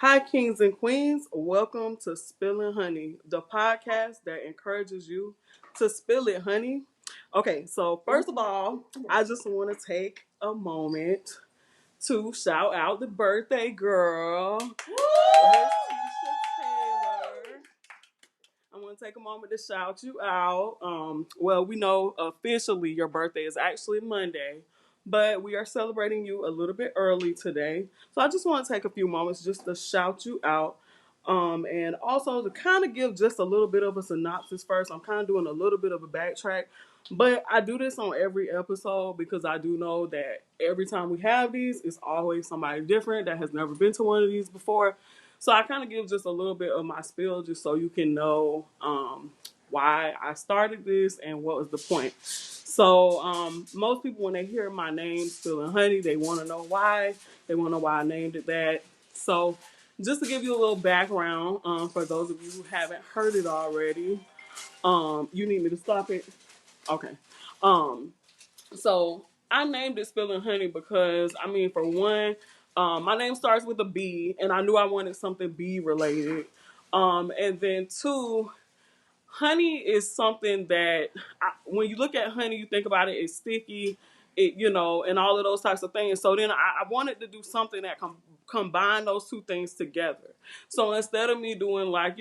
Hi, kings and queens. Welcome to Spilling Honey, the podcast that encourages you to spill it, honey. Okay, so first of all, I just want to take a moment to shout out the birthday girl, Miss Keisha Taylor. I want to take a moment to shout you out. Well, we know officially your birthday is actually Monday, but we are celebrating you a little bit early today. So I just want to take a few moments just to shout you out. And also to kind of give just a little bit of a synopsis first. I'm kind of doing a little bit of a backtrack, but I do this on every episode because I do know that every time we have these, it's always somebody different that has never been to one of these before. So I kind of give just a little bit of my spiel just so you can know why I started this and what was the point. So most people, when they hear my name, Spilling Honey, they want to know why. They want to know why I named it that. So just to give you a little background for those of you who haven't heard it already, you need me to stop it? Okay. Um, so I named it Spilling Honey because, I mean, for one, my name starts with a B, and I knew I wanted something bee related. And then two, honey is something that when you look at honey, you think about it, it's sticky, and all of those types of things. So then I wanted to do something that combine those two things together. So instead of me doing like,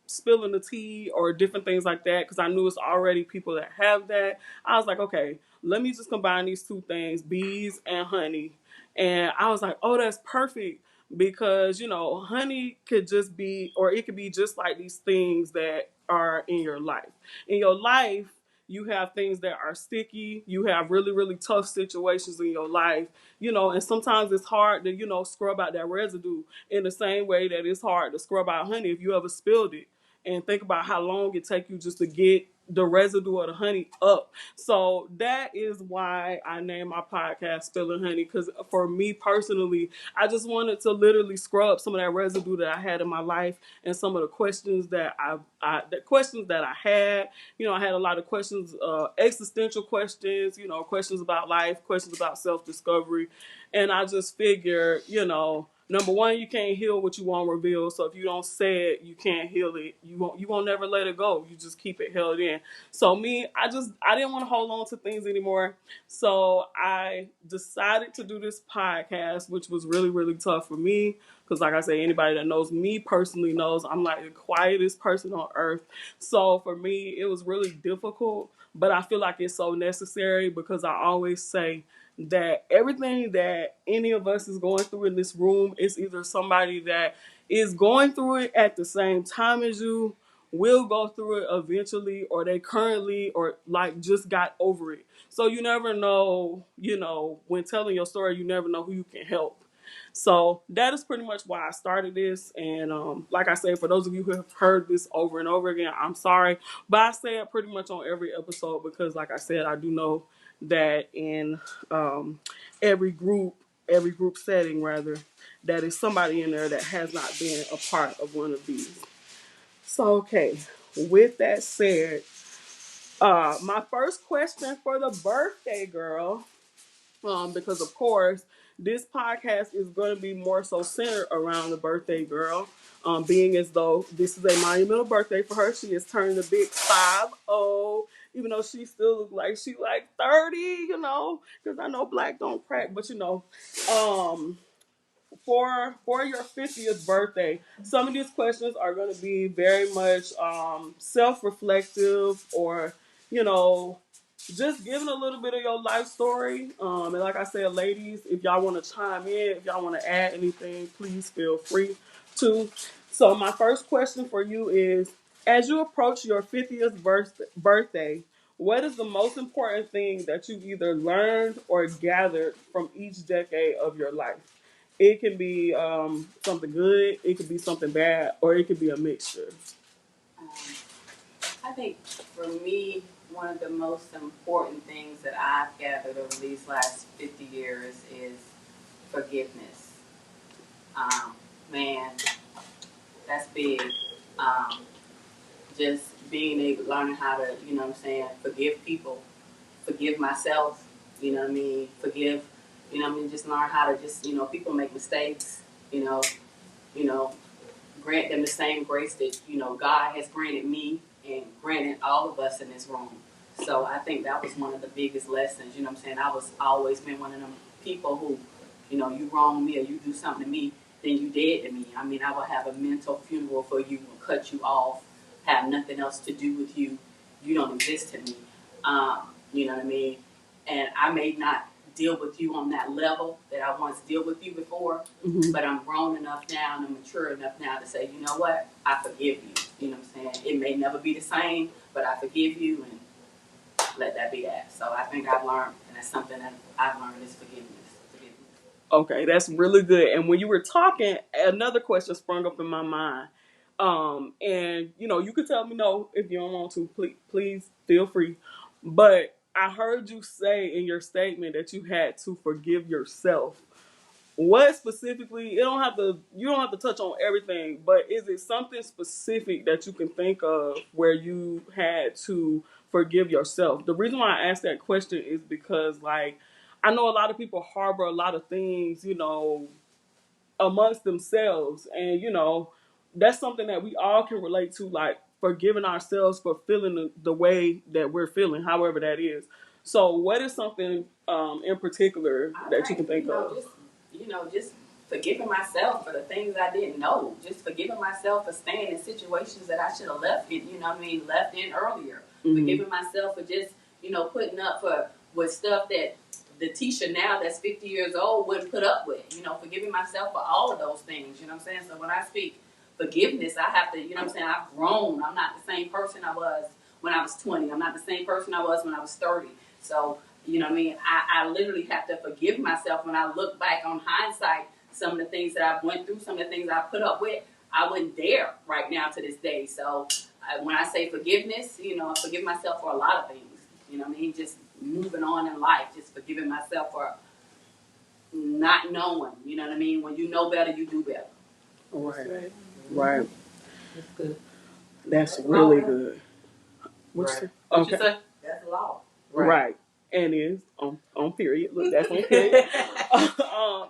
spilling the tea or different things like that, because I knew it's already people that have that, I was like, okay, let me just combine these two things, bees and honey. And I was like, oh, that's perfect because honey could just be, or it could be just like these things that are in your life. In your life, you have things that are sticky. You have really, really tough situations in your life, and sometimes it's hard to, scrub out that residue in the same way that it's hard to scrub out honey if you ever spilled it. And think about how long it take you just to get the residue of the honey up. So that is why I named my podcast Spilling Honey, because for me personally, I just wanted to literally scrub some of that residue that I had in my life and some of the questions that the questions that I had. I had a lot of questions, existential questions, questions about life, questions about self-discovery. And I just figured, number one, you can't heal what you won't reveal. So if you don't say it, you can't heal it. You won't never let it go. You just keep it held in. So me, I didn't want to hold on to things anymore. So I decided to do this podcast, which was really, really tough for me. Because like I say, anybody that knows me personally knows I'm like the quietest person on earth. So for me, it was really difficult. But I feel like it's so necessary because I always say that everything that any of us is going through in this room is either somebody that is going through it at the same time as you, will go through it eventually, or they currently or like just got over it. So you never know, when telling your story, you never know who you can help. So that is pretty much why I started this. And like I said, for those of you who have heard this over and over again, I'm sorry. But I say it pretty much on every episode because, like I said, I do know that in um, every group, every group setting, rather, that is somebody in there that has not been a part of one of these. So, okay, with that said, my first question for the birthday girl, because of course this podcast is going to be more so centered around the birthday girl, being as though this is a monumental birthday for her. She is turning the big 50, even though she still looks like she like 30, because I know black don't crack, but um, for your 50th birthday, some of these questions are going to be very much self-reflective, or you know just giving a little bit of your life story. And like I said, ladies, if y'all want to chime in, if y'all want to add anything, please feel free to. So my first question for you is, as you approach your 50th birthday, what is the most important thing that you've either learned or gathered from each decade of your life? It can be something good, it could be something bad, or it could be a mixture. Um, I think for me, one of the most important things that I've gathered over these last 50 years is forgiveness. Um, Man, that's big. Um, just being able, learning how to, forgive people, forgive myself, forgive, just learn how to just, people make mistakes, you know, you know, grant them the same grace that, you know, God has granted me and granted all of us in this room. So I think that was one of the biggest lessons, you know what I'm saying? I was always been one of them people who, you know, you wrong me or you do something to me, then you dead to me. I mean, I would have a mental funeral for you and cut you off, have nothing else to do with you. You don't exist to me. You know what I mean? And I may not deal with you on that level that I once dealt with you before, but I'm grown enough now and I'm mature enough now to say, you know what? I forgive you. You know what I'm saying? It may never be the same, but I forgive you and let that be that. So I think I've learned, and that's something that I've learned is forgiveness. Okay, that's really good. And when you were talking, another question sprung up in my mind. And you know, you could tell me no if you don't want to. Please feel free. But I heard you say in your statement that you had to forgive yourself. What specifically? You don't have to touch on everything, but is it something specific that you can think of where you had to forgive yourself? The reason why I asked that question is because, like, I know a lot of people harbor a lot of things, you know, amongst themselves, and you know, that's something that we all can relate to, like forgiving ourselves for feeling the way that we're feeling, however that is. So, what is something in particular that you can think of? Just forgiving myself for the things I didn't know. Just forgiving myself for staying in situations that I should have left in, left in earlier. Forgiving myself for just, putting up with stuff that the Tisha now that's 50 years old wouldn't put up with. Forgiving myself for all of those things, you know what I'm saying? So when I speak forgiveness, I have to, I've grown. I'm not the same person I was when I was 20. I'm not the same person I was when I was 30. So, I literally have to forgive myself when I look back on hindsight, some of the things that I've went through, some of the things I put up with, I wouldn't dare right now to this day. So when I say forgiveness, I forgive myself for a lot of things, just moving on in life, just forgiving myself for not knowing, when you know better, you do better. Right. Right. That's good. That's really good. What you say? That's law. Right. And is on period. Look, that's on period.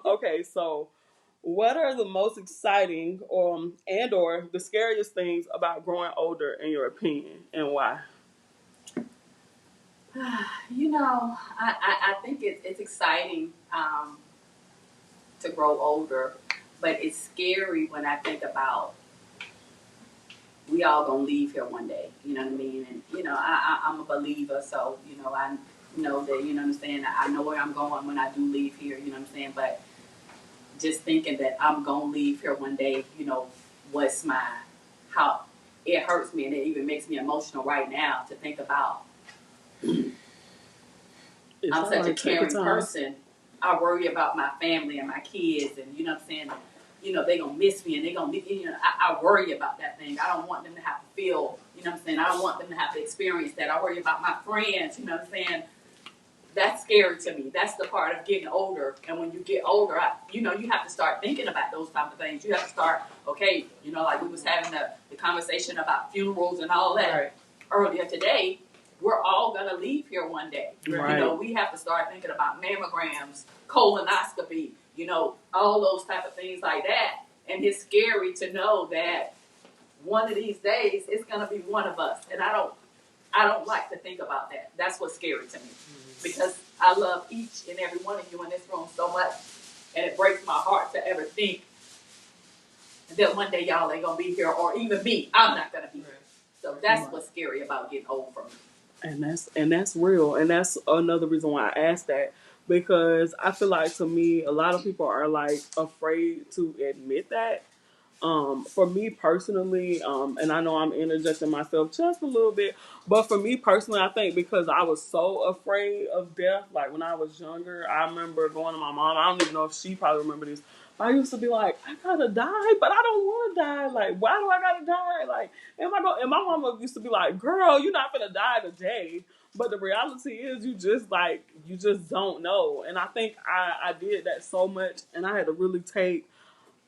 Okay, so what are the most exciting or the scariest things about growing older in your opinion, and why? I think it's exciting to grow older, but it's scary when I think about we all gonna leave here one day. You know what I mean? And I'm a believer, so I know that what I'm saying. I know where I'm going when I do leave here. You know what I'm saying? But just thinking that I'm gonna leave here one day, what's how it hurts me, and it even makes me emotional right now to think about. I'm such a caring person. I worry about my family and my kids, and what I'm saying. They gonna miss me, and they gonna be. I worry about that thing. I don't want them to have to feel. What I'm saying. I don't want them to have to experience that. I worry about my friends. What I'm saying. That's scary to me. That's the part of getting older. And when you get older, you have to start thinking about those type of things. You have to start, okay, like we was having the conversation about funerals and all that earlier today. We're all going to leave here one day. Right. We have to start thinking about mammograms, colonoscopy, all those type of things like that. And it's scary to know that one of these days it's going to be one of us. And I don't like to think about that. That's what's scary to me. Because I love each and every one of you in this room so much. And it breaks my heart to ever think that one day y'all ain't going to be here, or even me, I'm not going to be here. So that's what's scary about getting old for me. And that's real. And that's another reason why I asked that. Because I feel like, to me, a lot of people are like afraid to admit that. For me personally, and I know I'm interjecting myself just a little bit, but for me personally, I think because I was so afraid of death, like when I was younger, I remember going to my mom. I don't even know if she probably remember this. But I used to be like, I gotta die, but I don't want to die. Like, why do I gotta die? Like, and my mama used to be like, girl, you're not gonna die today. But the reality is, you just don't know. And I think I did that so much, and I had to really take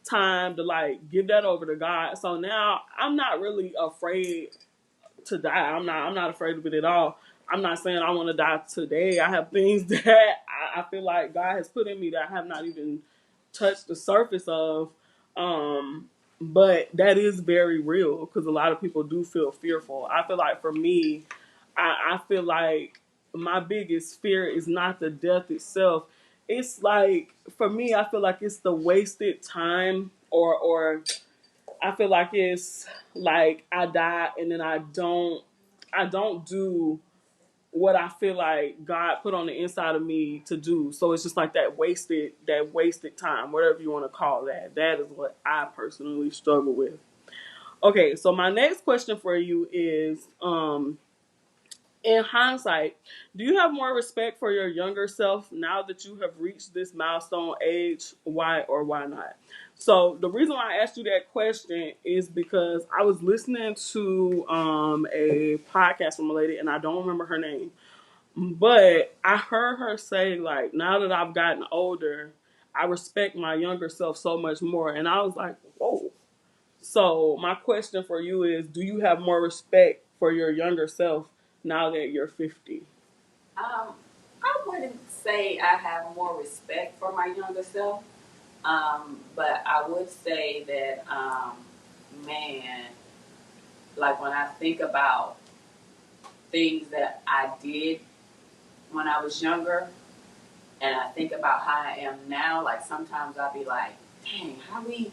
time to like give that over to God. So now I'm not really afraid to die. I'm not afraid of it at all. I'm not saying I want to die today. I have things that I feel like God has put in me that I have not even touched the surface of. But that is very real because a lot of people do feel fearful. I feel like for me, I feel like my biggest fear is not the death itself. It's like for me, I feel like it's the wasted time, or I feel like it's like I die and then I don't do what I feel like God put on the inside of me to do. So it's just like that wasted time, whatever you want to call that. That is what I personally struggle with. Okay, so my next question for you is, in hindsight, do you have more respect for your younger self now that you have reached this milestone age? Why or why not? So the reason why I asked you that question is because I was listening to a podcast from a lady, and I don't remember her name, but I heard her say, like, now that I've gotten older, I respect my younger self so much more. And I was like, whoa. So my question for you is, do you have more respect for your younger self now that you're 50? I wouldn't say I have more respect for my younger self, but I would say that, man, like when I think about things that I did when I was younger, and I think about how I am now, like sometimes I'll be like, dang, how we,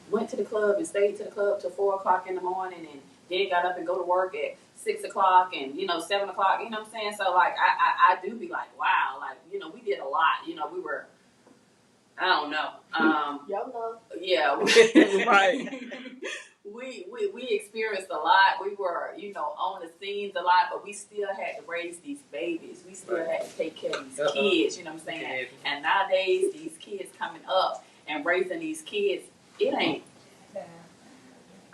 went to the club and stayed to the club till 4 o'clock in the morning and then got up and go to work at 6 o'clock and, 7 o'clock, you know what I'm saying? So like, I do be like, wow, like, we did a lot, we were, I don't know. Y'all know. Yeah. Right. We experienced a lot. We were, on the scenes a lot, but we still had to raise these babies. We still had to take care of these kids, you know what I'm saying? And nowadays, these kids coming up and raising these kids, it ain't.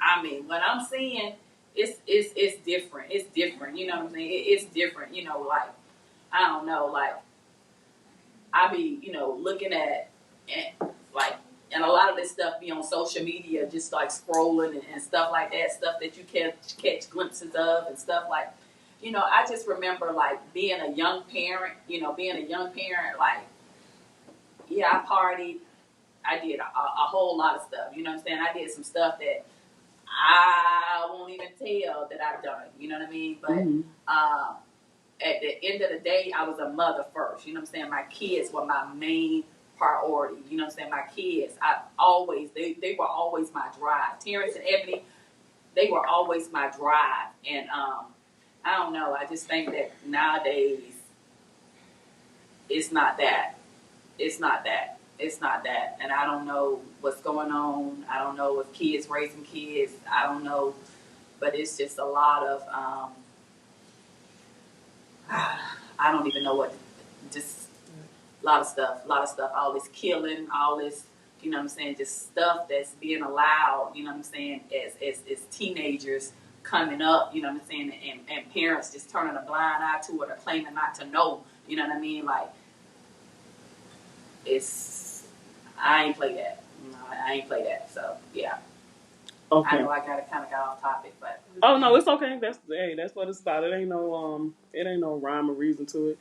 I mean, what I'm seeing, it's different. It's different, you know what I'm saying? It's different, like, I don't know, like, I be, looking at, like, and a lot of this stuff be on social media, just like scrolling and stuff like that, stuff that you catch glimpses of and stuff like, I just remember like being a young parent, like, yeah, I partied. I did a whole lot of stuff, you know what I'm saying? I did some stuff that I won't even tell that I've done, you know what I mean? But, at the end of the day, I was a mother first, you know what I'm saying? My kids were my main priority, you know what I'm saying? My kids, they were always my drive. Terrence and Ebony, they were always my drive. And I don't know, I just think that nowadays, it's not that. It's not that. It's not that. And I don't know what's going on. I don't know if kids raising kids. I don't know. But it's just a lot of, I don't even know what, just a lot of stuff, all this killing, all this, you know what I'm saying, just stuff that's being allowed, you know what I'm saying, as teenagers coming up, you know what I'm saying, and parents just turning a blind eye to it or claiming not to know, you know what I mean, like, I ain't play that. No, I ain't play that, so, yeah. Okay. I know I kind of got off topic, but. Oh no, it's okay. That's what it's about. It ain't no rhyme or reason to it.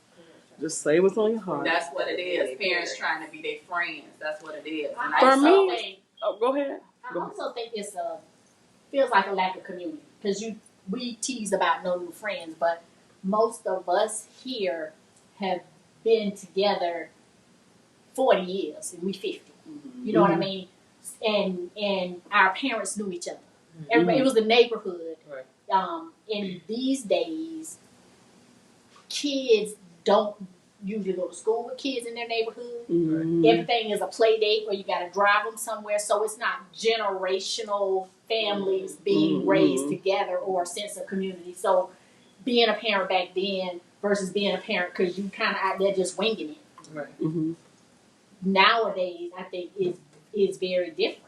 Just say what's on your heart. That's what it is. Parents trying to be their friends. That's what it is. And for me, go ahead. I also think feels like a lack of community because we tease about no new friends, but most of us here have been together 40 years and we 50. Mm-hmm. You know what I mean? And our parents knew each other. Mm-hmm. Everybody, it was the neighborhood. Right. In these days, kids don't usually go to school with kids in their neighborhood. Mm-hmm. Everything is a play date where you got to drive them somewhere. So it's not generational families being raised together or a sense of community. So being a parent back then versus being a parent because you kind of out there just winging it. Right. Mm-hmm. Nowadays, I think is very different.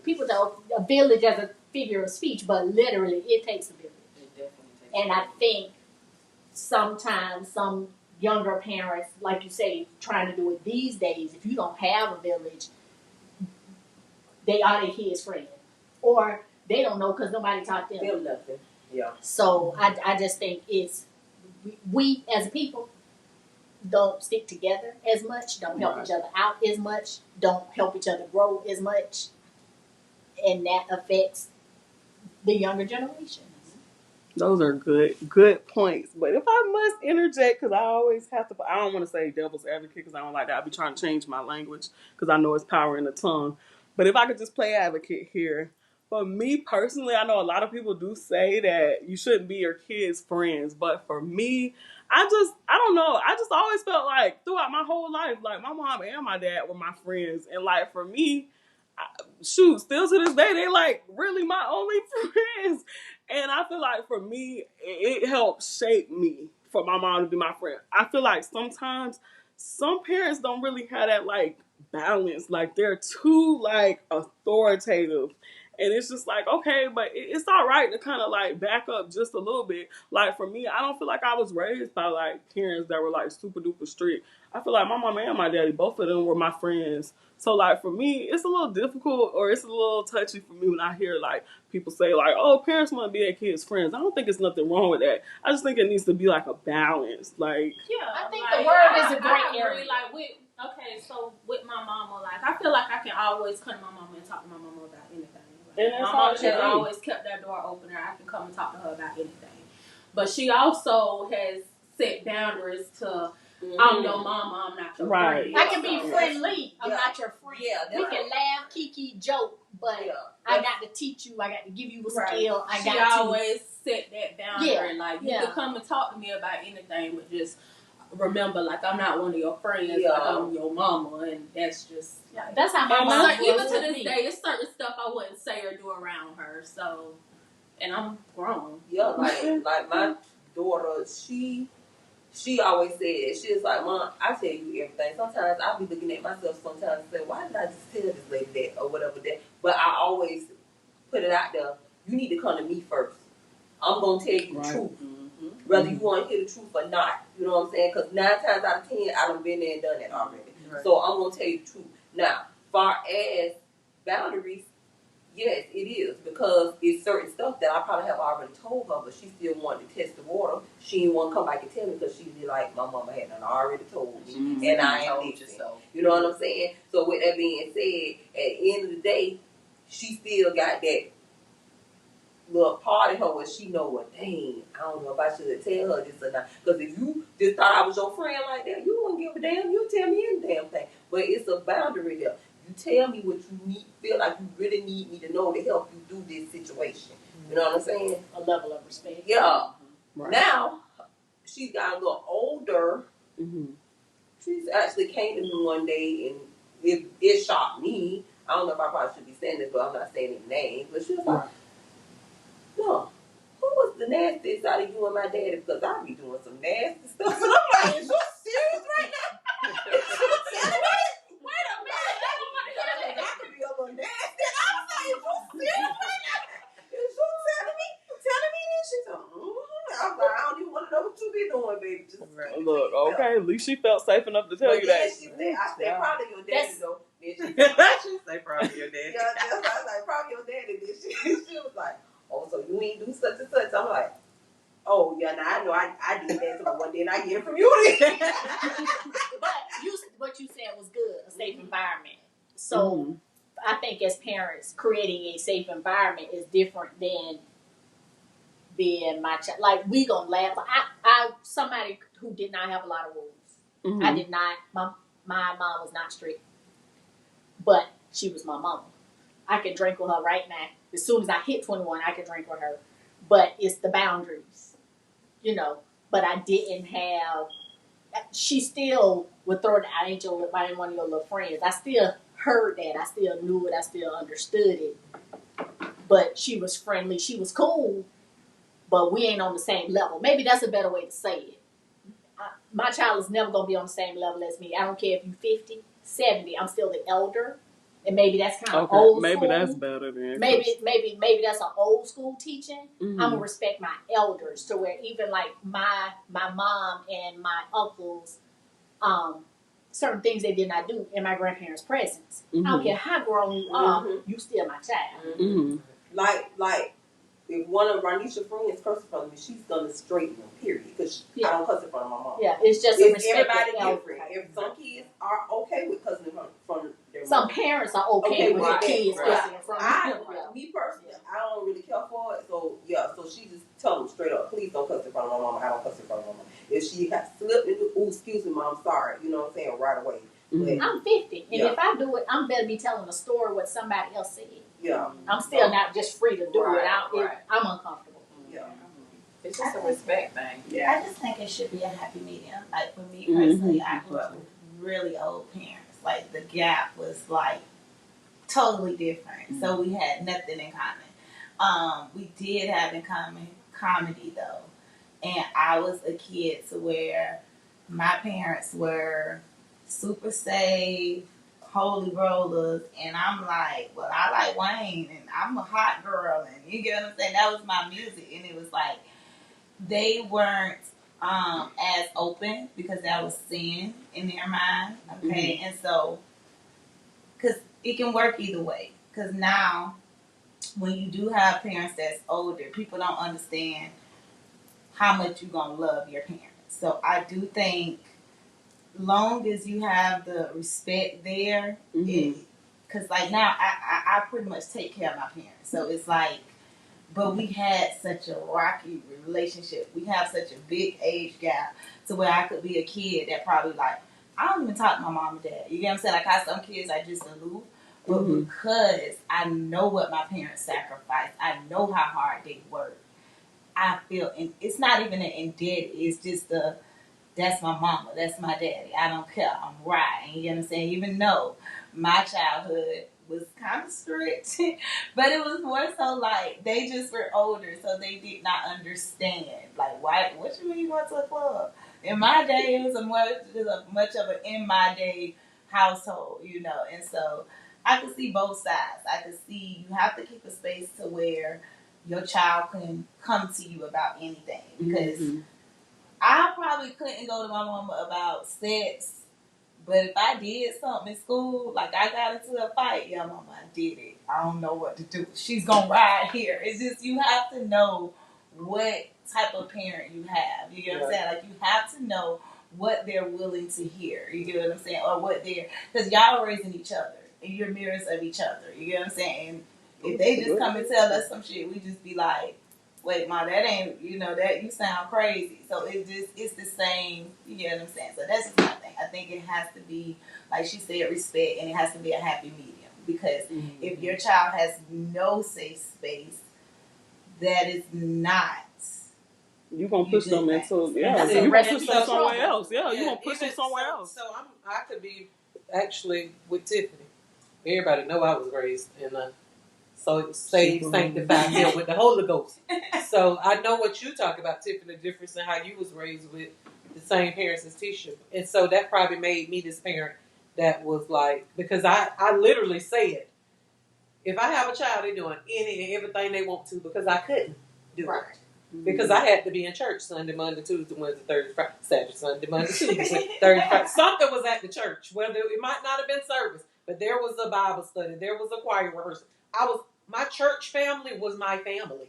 People tell a village as a figure of speech, but literally it takes a village. It definitely takes. And I think sometimes some younger parents, like you say, trying to do it these days, if you don't have a village, they are their kids' friend. Or they don't know because nobody taught them. Feel nothing. Yeah. So I just think we as a people, don't stick together as much, don't help each other out as much, don't help each other grow as much, and that affects the younger generation. Those are good points. But if I must interject, because I always have to, I don't want to say devil's advocate because I don't like that. I'll be trying to change my language because I know it's power in the tongue. But if I could just play advocate here, for me personally, I know a lot of people do say that you shouldn't be your kids' friends. But for me, I don't know. I just always felt like throughout my whole life, like my mom and my dad were my friends. And like for me, shoot, still to this day, they like really my only friends. And I feel like for me, it helped shape me for my mom to be my friend. I feel like sometimes some parents don't really have that like balance. Like they're too like authoritative. And it's just like, okay, but it's all right to kind of like back up just a little bit. Like for me, I don't feel like I was raised by like parents that were like super duper strict. I feel like my mom and my daddy, both of them were my friends. So like for me, it's a little difficult or it's a little touchy for me when I hear like people say like, "Oh, parents want to be their kids' friends." I don't think it's nothing wrong with that. I just think it needs to be like a balance. Like, yeah, I think the word is a great area. Like so with my mama, like I feel like I can always come to my mama and talk to my mama about anything. Like, my mama has always kept that door open, and I can come and talk to her about anything. But she also has set boundaries to. I'm your mama, I'm not your friend. I can be friendly, I'm not your friend. Yeah, we can laugh, kiki, joke, but I got to teach you, I got to give you a skill. She always set that boundary. Like, you can come and talk to me about anything, but just remember, like, I'm not one of your friends, like, I'm your mama, and that's just... Like, that's how my mom was. Even to this day, it's certain stuff I wouldn't say or do around her, so... And I'm grown. Yeah, like my daughter, she always said, she was like, "Mom, I tell you everything." Sometimes I'll be looking at myself sometimes and say, "Why did I just tell this lady that?" or whatever that. But I always put it out there, you need to come to me first. I'm going to tell you the truth. Mm-hmm. Whether you want to hear the truth or not. You know what I'm saying? Because 9 times out of 10, I done been there and done that already. Right. So I'm going to tell you the truth. Now, far as boundaries, yes, it is, because it's certain stuff that I probably have already told her, but she still wanted to test the water. She didn't want to come back and tell me because she be like, my mama had already told me, and I ain't listening. You know what I'm saying? So with that being said, at the end of the day, she still got that little part of her where she know what, dang, I don't know if I should tell her this or not. Because if you just thought I was your friend like that, you wouldn't give a damn. You tell me any damn thing. But it's a boundary there. You tell me what you need, feel like you really need me to know to help you do this situation. You know what I'm saying? A level of respect. Yeah. Right. Now, she's got a little older. Mm-hmm. She's actually came to me one day and it shocked me. I don't know if I probably should be saying this, but I'm not saying any names. But she was like, "No, who was the nastiest out of you and my daddy? Because I be doing some nasty stuff." And I'm like, "Is you serious right now? Is you serious? Wait a minute. I could be a little nasty." And I was like, "Is you serious right now? Is you telling me this?" She's like, I'm like, "I don't even want to know what you be doing, baby. Just look, okay, at least she felt safe enough to tell you that." She said, "I stay proud of your daddy, though." Then she say proud of your daddy. Yeah, I was like, proud of your daddy. Then she was like, "Oh, so you ain't do such and such." I'm like, "Oh, yeah, now I know I did that to one day and I get it from you." But what you said was good, a safe environment. So I think as parents, creating a safe environment is different than being my child. Like, we gonna laugh. I somebody who did not have a lot of rules. Mm-hmm. I did not, my mom was not strict. But she was my mama. I could drink with her right now. As soon as I hit 21, I could drink with her. But it's the boundaries, you know. But I didn't have. She still would throw it. I ain't one of your little friends. I still heard that. I still knew it. I still understood it. But she was friendly. She was cool. But we ain't on the same level. Maybe that's a better way to say it. My child is never gonna be on the same level as me. I don't care if you're 50, 70. I'm still the elder. And maybe that's kind of old maybe school. Maybe that's better then. Maybe that's an old school teaching. Mm-hmm. I'm gonna respect my elders to where even like my mom and my uncles, certain things they did not do in my grandparents' presence. Mm-hmm. I don't care how grown you are, you still my child. Mm-hmm. Like if one of Ranisha friends curses in front of me, she's gonna straighten them. Period. Because I don't cuss in front of my mom. Yeah, it's just a respect. Everybody different. If some kids are okay with cussing in front of their some mom. parents are okay with their kids cussing in front of them. Me personally, I don't really care for it. So so she just tell them straight up, please don't cuss in front of my mom. I don't cuss in front of my mom. If she has slipped into, excuse me, mom, sorry. You know what I'm saying? Right away. Mm-hmm. I'm 50, and if I do it, I'm better be telling a story what somebody else said. Yeah. I'm still not just free to do it. I'm uncomfortable. Yeah. It's just a respect thing. Yeah. I just think it should be a happy medium. Like for me personally, I grew up with really old parents. Like the gap was like totally different. So we had nothing in common. We did have in common comedy though. And I was a kid to where my parents were super safe, holy rollers, and I'm like, well, I like Wayne, and I'm a hot girl, and you get what I'm saying? That was my music, and it was like, they weren't as open because that was sin in their mind, okay? And so, because it can work either way, because now, when you do have parents that's older, people don't understand how much you're going to love your parents. So I do think long as you have the respect there, because like now I pretty much take care of my parents. So it's like, but we had such a rocky relationship. We have such a big age gap to where I could be a kid that probably like, I don't even talk to my mom and dad. You get what I'm saying? Like I have some kids I just aloof. But because I know what my parents sacrificed, I know how hard they work, I feel, and it's not even an indebted, it's just that's my mama, that's my daddy, I don't care, I'm right, you know what I'm saying? Even though my childhood was kind of strict, but it was more so like, they just were older, so they did not understand, like, why, what you mean you went to a club? In my day, it was much of an in my day household, you know, and so I could see both sides. I could see you have to keep a space to where your child can come to you about anything, because I probably couldn't go to my mama about sex, but if I did something in school, like I got into a fight, yeah, mama, I did it. I don't know what to do. She's gonna ride here. It's just, you have to know what type of parent you have. You get what I'm saying? Like, you have to know what they're willing to hear. You get what I'm saying? Or what because y'all are raising each other, and you're mirrors of each other. You get what I'm saying? And if they just come and tell us some shit, we just be like, wait, ma, that ain't, you know, that you sound crazy. So it's the same, you get what I'm saying? So that's just my thing. I think it has to be, like she said, respect, and it has to be a happy medium. Because if your child has no safe space, that is not. You're going to push them into, you're going to push them somewhere else. Yeah, you're going to push them somewhere else. So I could be actually with Tiffany. Everybody know I was raised in a saved, sanctified, filled with the Holy Ghost. So I know what you talk about, Tiffany, the difference in how you was raised with the same parents as Tisha. And so that probably made me this parent that was like, because I literally said, if I have a child, they're doing any and everything they want to, because I couldn't do it. Because I had to be in church Sunday, Monday, Tuesday, Wednesday, Thursday, Friday, Saturday, Sunday, Monday, Tuesday, Thursday, Friday. Something was at the church. Whether it might not have been service, but there was a Bible study. There was a choir rehearsal. My church family was my family.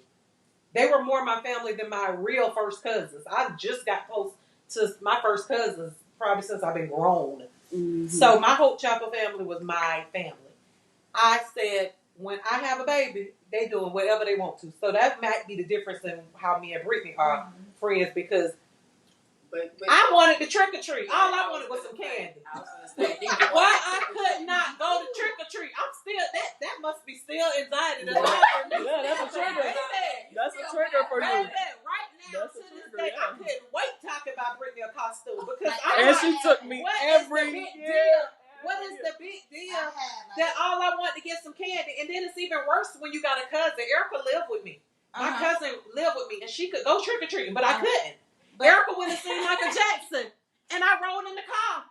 They were more my family than my real first cousins. I just got close to my first cousins probably since I've been grown. So my Hope Chapel family was my family. I said, when I have a baby, they doing whatever they want to. So that might be the difference in how me and Brittany are friends, because but I wanted the trick or treat. All I wanted was some candy. Why I could not go to trick or treat? I'm still that must be still anxiety. Yeah, that's a trigger. That's a trigger for you. Right now, to this day, I couldn't wait talking about Brittany a costume, because and she took me every year. What is the big deal that all I want to get some candy? And then it's even worse when you got a cousin. Erica lived with me. My cousin lived with me, and she could go trick-or-treating, but I couldn't. Erica went to see Michael Jackson, and I rode in the car.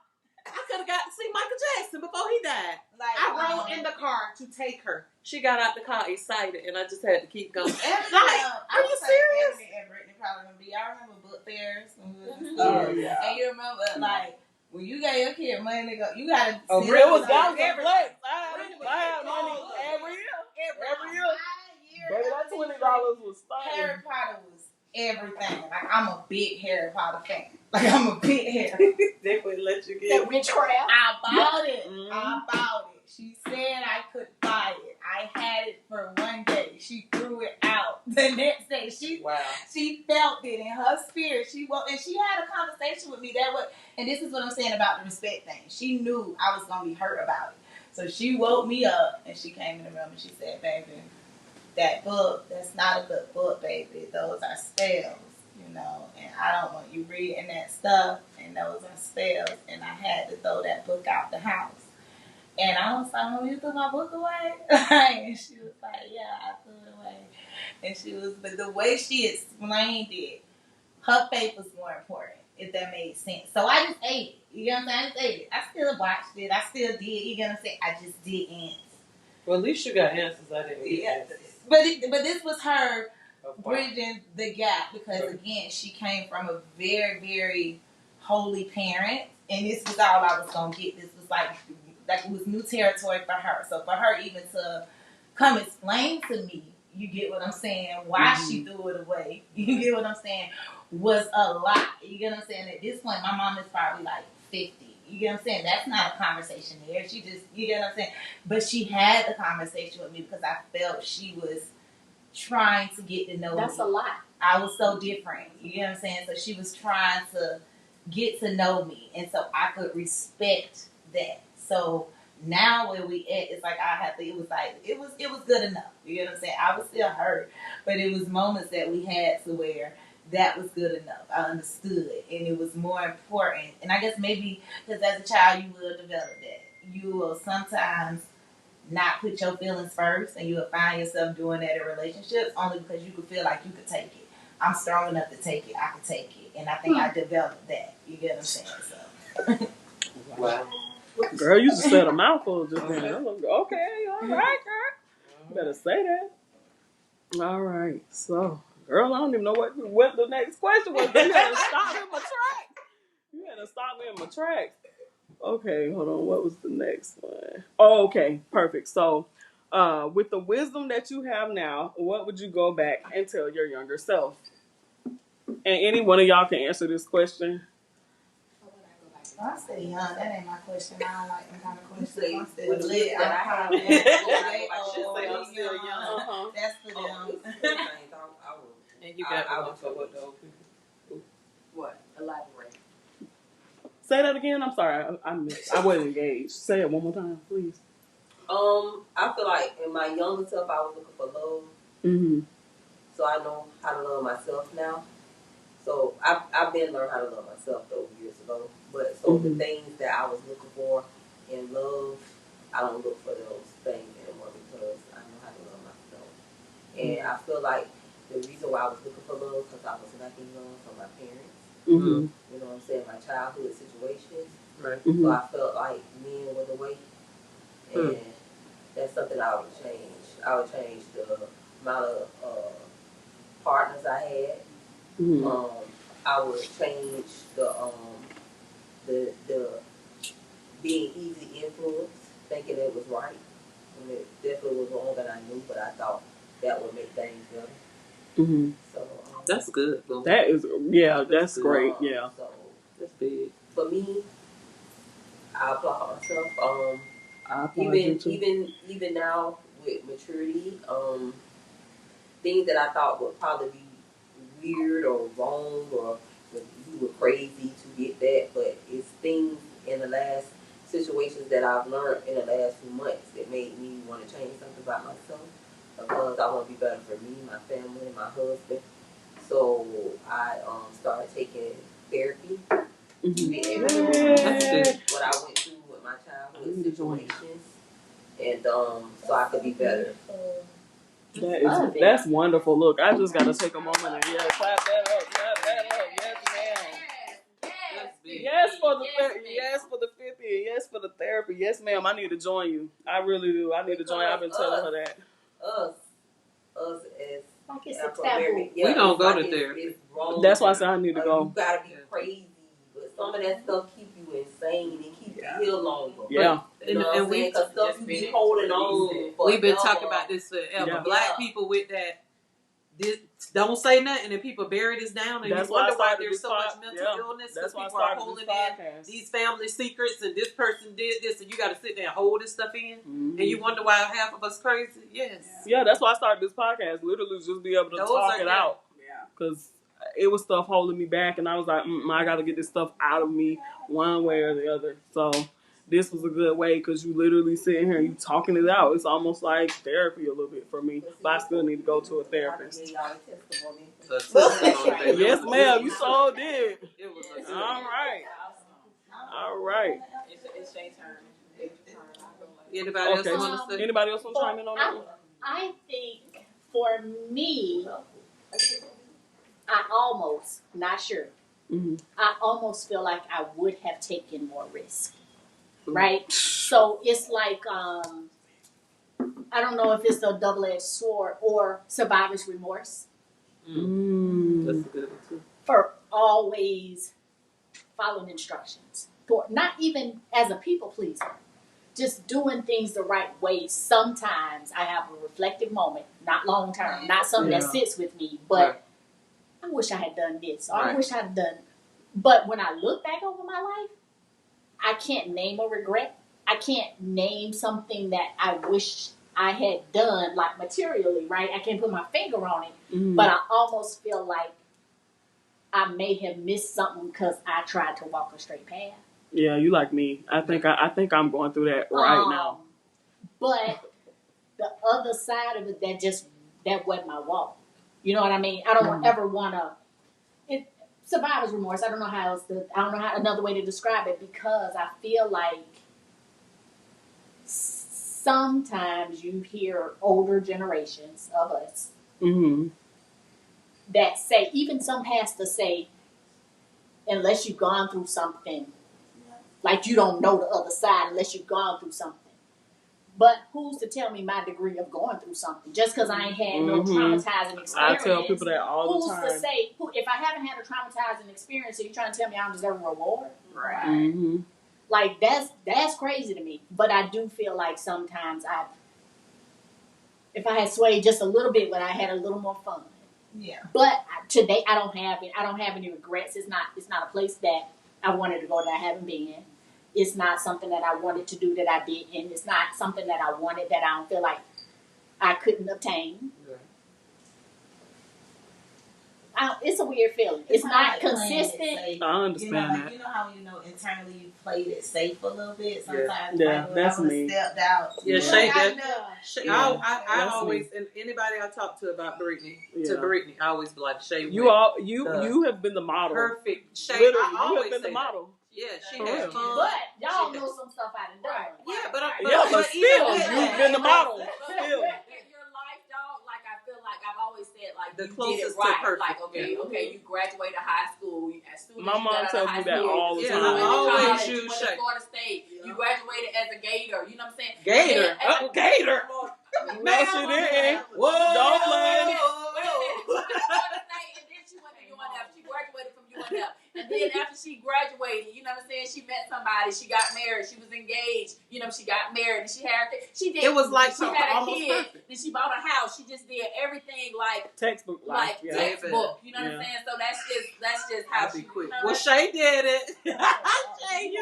I could have got to see Michael Jackson before he died. I rode in the car to take her. She got out the car excited, and I just had to keep going. Are you serious? And Brittany probably gonna be. I remember book fairs when we was in school. And you remember, like, when you got your kid money, you gotta. Oh, real was down every flex. I had money every year. Every year. Baby, that $20 was Harry Potter was everything. Like, I'm a big Harry Potter fan. Like, I'm a big Harry. They wouldn't let you That get it. witchcraft. I bought it. Mm. I bought it. She said I could buy it. I had it for one day. She threw it out. The next day, she felt it in her spirit. She woke, and she had a conversation with me. And this is what I'm saying about the respect thing. She knew I was gonna be hurt about it. So she woke me up and she came in the room and she said, "Baby, that book, that's not a good book, baby. Those are spells, you know, and I don't want you reading that stuff, and those are spells." And I had to throw that book out the house. And I was like, "Mom, you threw my book away?" And she was like, "Yeah, I threw it away." And she was, but the way she explained it, her faith was more important, if that made sense. So I just ate it. You know what I'm saying? I just ate it. I still watched it. I still did. You know what I'm saying? I just didn't. Well, at least you got answers. I didn't get answers. But this was her bridging the gap because, again, she came from a very, very holy parent. And this was all I was going to get. This was like it was new territory for her. So for her even to come explain to me, you get what I'm saying, why she threw it away, you get what I'm saying, was a lot. You get what I'm saying? At this point, my mom is probably like 50. You get what I'm saying? That's not a conversation there. She just, you get what I'm saying? But she had the conversation with me because I felt she was trying to get to know me. That's a lot. I was so different. You get what I'm saying? So she was trying to get to know me. And so I could respect that. So now where we at, it's like it was good enough. You know what I'm saying? I was still hurt, but it was moments that we had to where that was good enough. I understood, and it was more important. And I guess maybe because as a child you will develop that. You will sometimes not put your feelings first, and you will find yourself doing that in relationships only because you could feel like you could take it. I'm strong enough to take it. I could take it, and I think I developed that. You get what I'm saying? So. Wow. Girl, you just said a mouthful just then. Okay, all right, girl. Better say that. All right, so, girl, I don't even know what the next question was. You had to stop me in my tracks. You had to stop me in my tracks. Okay, hold on. What was the next one? Oh, okay, perfect. So, with the wisdom that you have now, what would you go back and tell your younger self? And any one of y'all can answer this question. I'm still young. That ain't my question. I don't like them kind of questions. I'm still With the lit. that I have, I should say I'm still young. That's for them. And you got one for what though? What? Elaborate. Say that again. I'm sorry. I wasn't engaged. Say it one more time, please. I feel like in my younger self, I was looking for love. Mm-hmm. So I know how to love myself now. So I've been learning how to love myself though years ago. But so the things that I was looking for in love, I don't look for those things anymore because I know how to love myself. And I feel like the reason why I was looking for love because I was lacking love from my parents. Mm-hmm. You know what I'm saying? My childhood situations. Right. Mm-hmm. So I felt like men were the way. And that's something I would change. I would change the amount of partners I had. Mm-hmm. I would change the being easy influenced, thinking it was right. And it definitely was wrong that I knew, but I thought that would make things better. Mm-hmm. So That's good. Boo. That is, yeah, that's great. Yeah. So That's big. for me, I applaud myself. I applaud you too. Even now with maturity, things that I thought would probably be weird or wrong or you were crazy to get that, but it's things in the last situations that I've learned in the last few months that made me want to change something about myself because I want to be better for me, my family, my husband. So I started taking therapy. What I went through with my childhood situations, and so I could be better. That's wonderful. Look, I just gotta take a moment and clap that up, clap that up. Yes, ma'am. Yes for the 50, and yes for the therapy. Yes, ma'am. I need to join you. I really do. I need to join. I've been telling her that. Us as like it's a taboo. We don't go to therapy. That's why I said I need to go. You gotta be crazy, but some of that stuff keep you insane and keep you here longer. Yeah. You know what I'm saying? Because stuff you be holding on. We've been talking about this forever. Yeah. Black people with that don't say nothing, and people bury this down, and That's you wonder why I why started there's this so much mental illness, because people are holding in these family secrets, and this person did this, and you got to sit there and hold this stuff in, and you wonder why half of us crazy. Yes. Yeah, that's why I started this podcast. Literally, just be able to talk it out. Yeah. Because it was stuff holding me back, and I was like, I got to get this stuff out of me one way or the other. So this was a good way, because you literally sitting here and you talking it out. It's almost like therapy a little bit for me, but I still need to go to a therapist. Yes, ma'am. You so did. All right. All right. It's your turn. Anybody else want to say? Anybody else want to chime in on that one? I think for me, I almost, not sure, I almost feel like I would have taken more risk. Right? So it's like, I don't know if it's a double-edged sword or survivor's remorse. That's a good one too. For always following instructions. For not even as a people pleaser. Just doing things the right way. Sometimes I have a reflective moment, not long term, not something that sits with me, but I wish I had done this, or I wish I had done. But when I look back over my life, I can't name a regret. I can't name something that I wish I had done, like materially, right? I can't put my finger on it, but I almost feel like I may have missed something because I tried to walk a straight path. Yeah, you like me. I think I'm going through that right now. But the other side of it, that wasn't my walk. You know what I mean? I don't ever want to. Survivor's remorse. I don't know how another way to describe it, because I feel like sometimes you hear older generations of us that say, even some pastors say, unless you've gone through something. Like you don't know the other side unless you've gone through something. But who's to tell me my degree of going through something? Just because I ain't had no traumatizing experience. I tell people that all the time. Who's to say, if I haven't had a traumatizing experience, are you trying to tell me I don't deserve a reward? Right. Like that's crazy to me. But I do feel like sometimes if I had swayed just a little bit, but I had a little more fun. Yeah. But today I don't have it. I don't have any regrets. It's not a place that I wanted to go that I haven't been. It's not something that I wanted to do that I didn't. It's not something that I wanted that I don't feel like I couldn't obtain. It's a weird feeling. It's not like consistent. I understand that. You know how internally you played it safe a little bit. Sometimes that's I me. Stepped out. Yeah, I always, and anybody I talk to about Brittany, I always be like, Shay. You have been the model. Perfect. Shay, literally, you have been the model. Yeah, she has fun. But y'all know some stuff I done done. Yeah, but still, you've been the model. Still. I feel like I've always said, like, the you closest did it right. to perfect. Like, okay, you graduated high school. As soon as my mom tells me that all the time. I always use Shay. Florida State. You graduated as a Gator. You know what I'm saying? Gator. Gator. No, she didn't. Whoa. Don't play. She graduated from UNF. And then after she graduated, you know what I'm saying, she met somebody, she got married, she was engaged, she got married, and she had it was like she had a kid, then she bought a house, she just did everything like textbook, textbook, you know what I'm saying? So that's just how she quick. Well, Shay did it. Shay,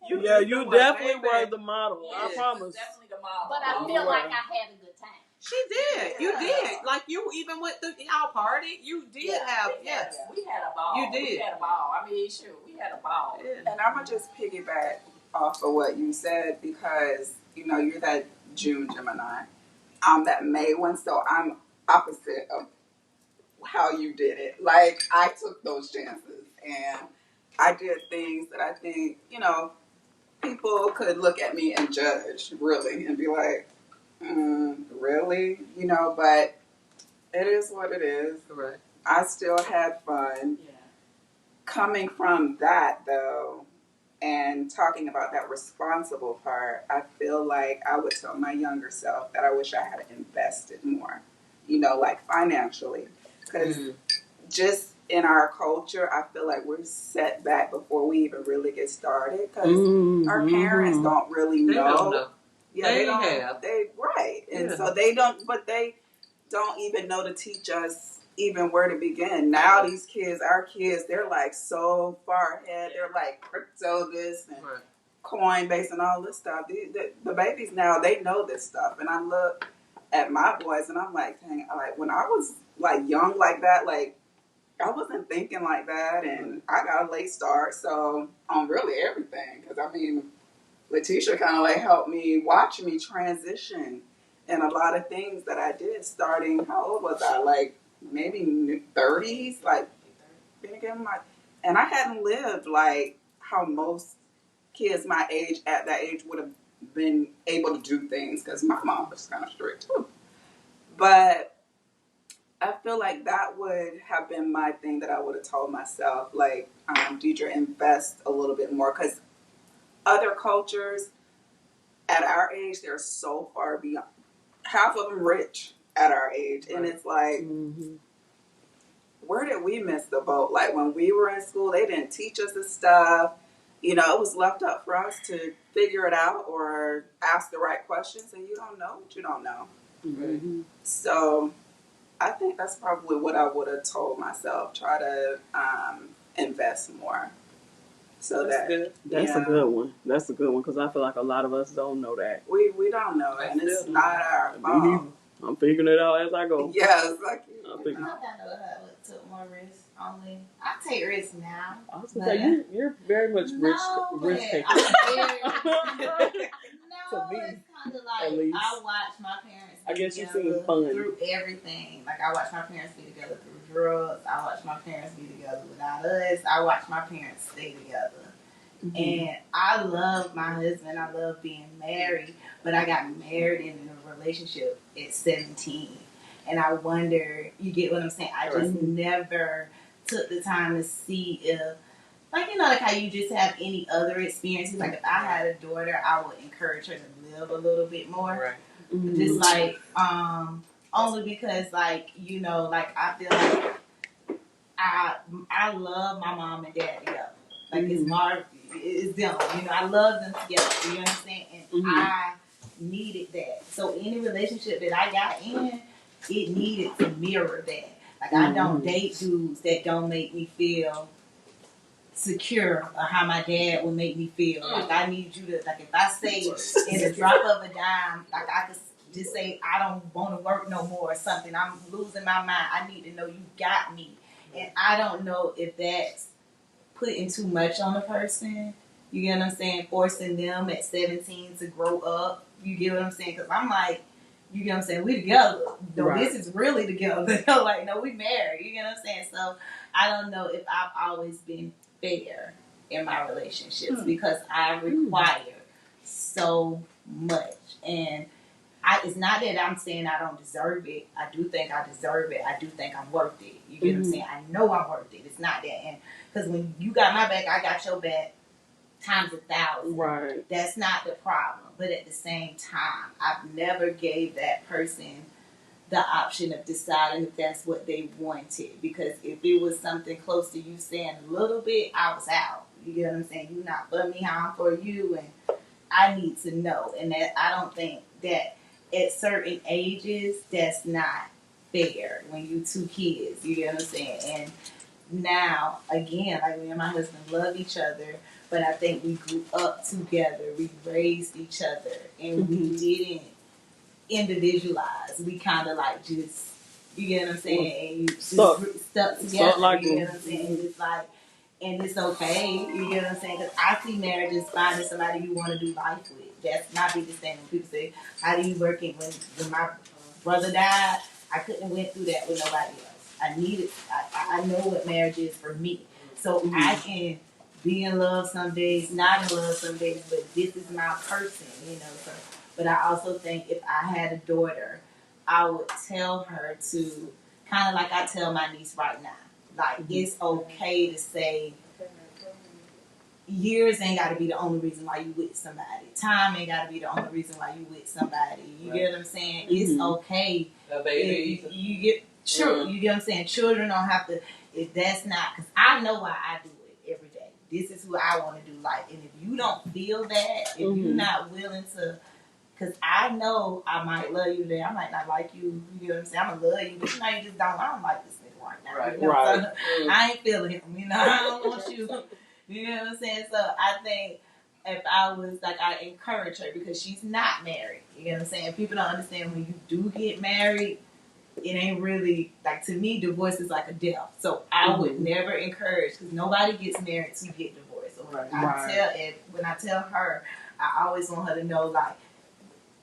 you definitely were the model. I promise. Definitely the model. But I feel like I had a good time. She did. You did. Like, you even went to our party. You did have, we had a ball. You did. We had a ball. I mean, shoot, we had a ball. Yeah. And I'm going to just piggyback off of what you said, because, you're that June Gemini. I'm that May one, so I'm opposite of how you did it. Like, I took those chances, and I did things that I think, people could look at me and judge, really, and be like, really? But it is what it is. Correct. I still had fun. Yeah. Coming from that, though, and talking about that responsible part, I feel like I would tell my younger self that I wish I had invested more, like financially. Because just in our culture, I feel like we're set back before we even really get started, because our parents don't really know. They don't know. Yeah, they don't have. And so they don't, but they don't even know to teach us even where to begin. Now these kids, our kids, they're like so far ahead. They're like crypto this and Coinbase and all this stuff. The babies now, they know this stuff. And I look at my boys and I'm like, dang, like when I was like young like that, like I wasn't thinking like that, and I got a late start, so on really everything. Because I mean, Letitia kind of like helped me, watch me transition in a lot of things that I did. Starting, how old was I? Like maybe 30s, like and I hadn't lived like how most kids my age at that age would have been able to do things. Because my mom was kind of strict too, but I feel like that would have been my thing that I would have told myself, like, Deidre, invest a little bit more. Because other cultures at our age, they're so far beyond. Half of them rich at our age. And it's like, where did we miss the boat? Like, when we were in school, they didn't teach us this stuff. You know, it was left up for us to figure it out or ask the right questions. And you don't know what you don't know. Mm-hmm. So I think that's probably what I would have told myself. Try to invest more. So That's good. That's a good one. That's a good one because I feel like a lot of us don't know that. We don't know, and it's not our fault. I'm figuring it out as I go. Yeah, exactly. I think I know how I took more risks. Only I take risks now. I was gonna say you're very much risk taker. No, it's kind of like I watch my parents. I guess you've seen fun through everything. Like I watch my parents be together through drugs. I watch my parents be together without us. I watch my parents stay together. Mm-hmm. And I love my husband. I love being married. But I got married in a relationship at 17. And I wonder, you get what I'm saying? I just never took the time to see if, like, you know, like how you just have any other experiences. Like if I had a daughter, I would encourage her to live a little bit more. Right. Mm-hmm. Just like, only because, like, you know, like I feel like I love my mom and dad together. Like it's them. You know, I love them together. You understand? And I needed that. So any relationship that I got in, it needed to mirror that. Like I don't date dudes that don't make me feel secure or how my dad would make me feel. Like I need you to, like if I say in the drop of a dime, like I could just say I don't want to work no more or something. I'm losing my mind. I need to know you got me. And I don't know if that's putting too much on a person. You get what I'm saying? Forcing them at 17 to grow up. You get what I'm saying? Because I'm like, you get what I'm saying? We together. No, this is really together. Like, no, we married. You get what I'm saying? So I don't know if I've always been fair in my relationships because I require so much. And it's not that I'm saying I don't deserve it. I do think I deserve it. I do think I'm worth it. You get what I'm saying? I know I'm worth it. It's not that. And because when you got my back, I got your back times 1,000. Right. That's not the problem. But at the same time, I've never gave that person the option of deciding if that's what they wanted. Because if it was something close to you saying a little bit, I was out. You get what I'm saying? You're not for me, I'm for you. And I need to know. And that I don't think that at certain ages, that's not fair when you two kids. You get what I'm saying? And now, again, like me and my husband love each other, but I think we grew up together. We raised each other, and we didn't individualize. We kind of like just, you get what I'm saying? And you just stuck together. Like you get what I'm saying? And it's like, and it's okay. You get what I'm saying? Because I see marriage as finding somebody you want to do life with. That's my biggest thing. When people say, "How do you work it?" When my brother died, I couldn't have went through that with nobody else. I needed. I know what marriage is for me, so I can be in love some days, not in love some days, but this is my person, you know. So, but I also think if I had a daughter, I would tell her to kind of like I tell my niece right now, like it's okay to say. Years ain't got to be the only reason why you with somebody. Time ain't got to be the only reason why you with somebody. You get what I'm saying? It's okay. If you get you get what I'm saying? Children don't have to. If that's not, because I know why I do it every day. This is who I want to do life. And if you don't feel that, if you're not willing to Because I know I might love you today. I might not like you. You know what I'm saying? I'm going to love you. But you know, you just don't. I don't like this nigga right now. Right. You know? Right. So, I ain't feeling him. You know, I don't want you. You know what I'm saying? So I think if I was like, I encourage her because she's not married. You know what I'm saying? People don't understand when you do get married, it ain't really, like, to me, divorce is like a death. So I would never encourage, because nobody gets married to get divorced. So when I tell her, I always want her to know, like,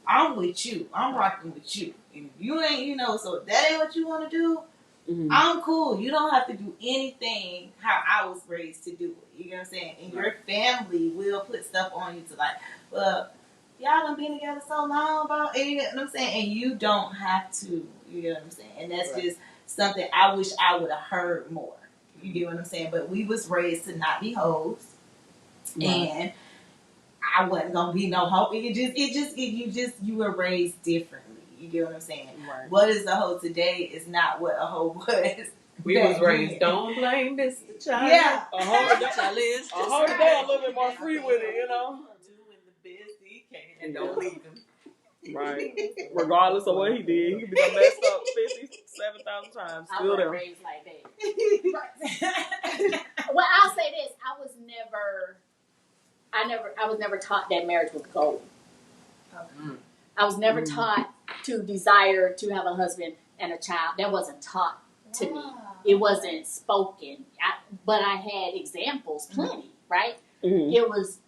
I'm with you. I'm rocking with you. And you ain't, you know, so if that ain't what you want to do, I'm cool. You don't have to do anything how I was raised to do it. You know what I'm saying? And your family will put stuff on you to, like, well, y'all done been together so long, about, you know what I'm saying? And you don't have to, you know what I'm saying? And that's just something I wish I would have heard more. You get what I'm saying? But we was raised to not be hoes. And I wasn't gonna be no hoe. You were raised differently. You get what I'm saying? Right. What is a hoe today is not what a hoe was. We was raised, don't blame Mr. Child. Yeah. A whole Child is a whole day a little bit more free with it, you know? doing the best he can and don't leave him. Right. Regardless of what he did, he could be done messed up 57,000 times. I Still was there. raised like that. Well, I'll say this: I was never taught that marriage was gold. I was never taught to desire to have a husband and a child. That wasn't taught to me. It wasn't spoken. But I had examples, plenty. Right? It was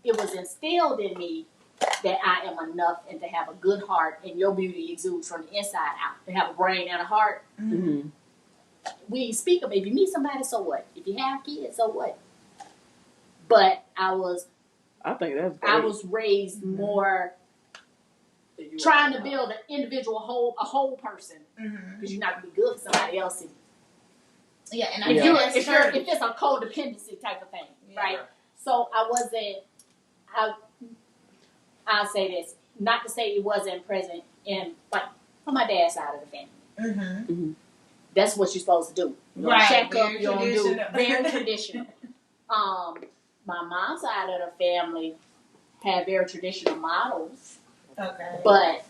instilled in me that I am enough and to have a good heart, and your beauty exudes from the inside out. To have a brain and a heart. We speak of it. If you meet somebody, so what? If you have kids, so what? But I think that's great. I was raised more trying to build an individual a whole person, because you're not gonna be good for somebody else. And if it's a codependency type of thing, right? So I wasn't. I'll say this, not to say it wasn't present in, like, on my dad's side of the family. That's what you're supposed to do. You don't check up. You don't do very traditional. My mom's side of the family had very traditional models. Okay. But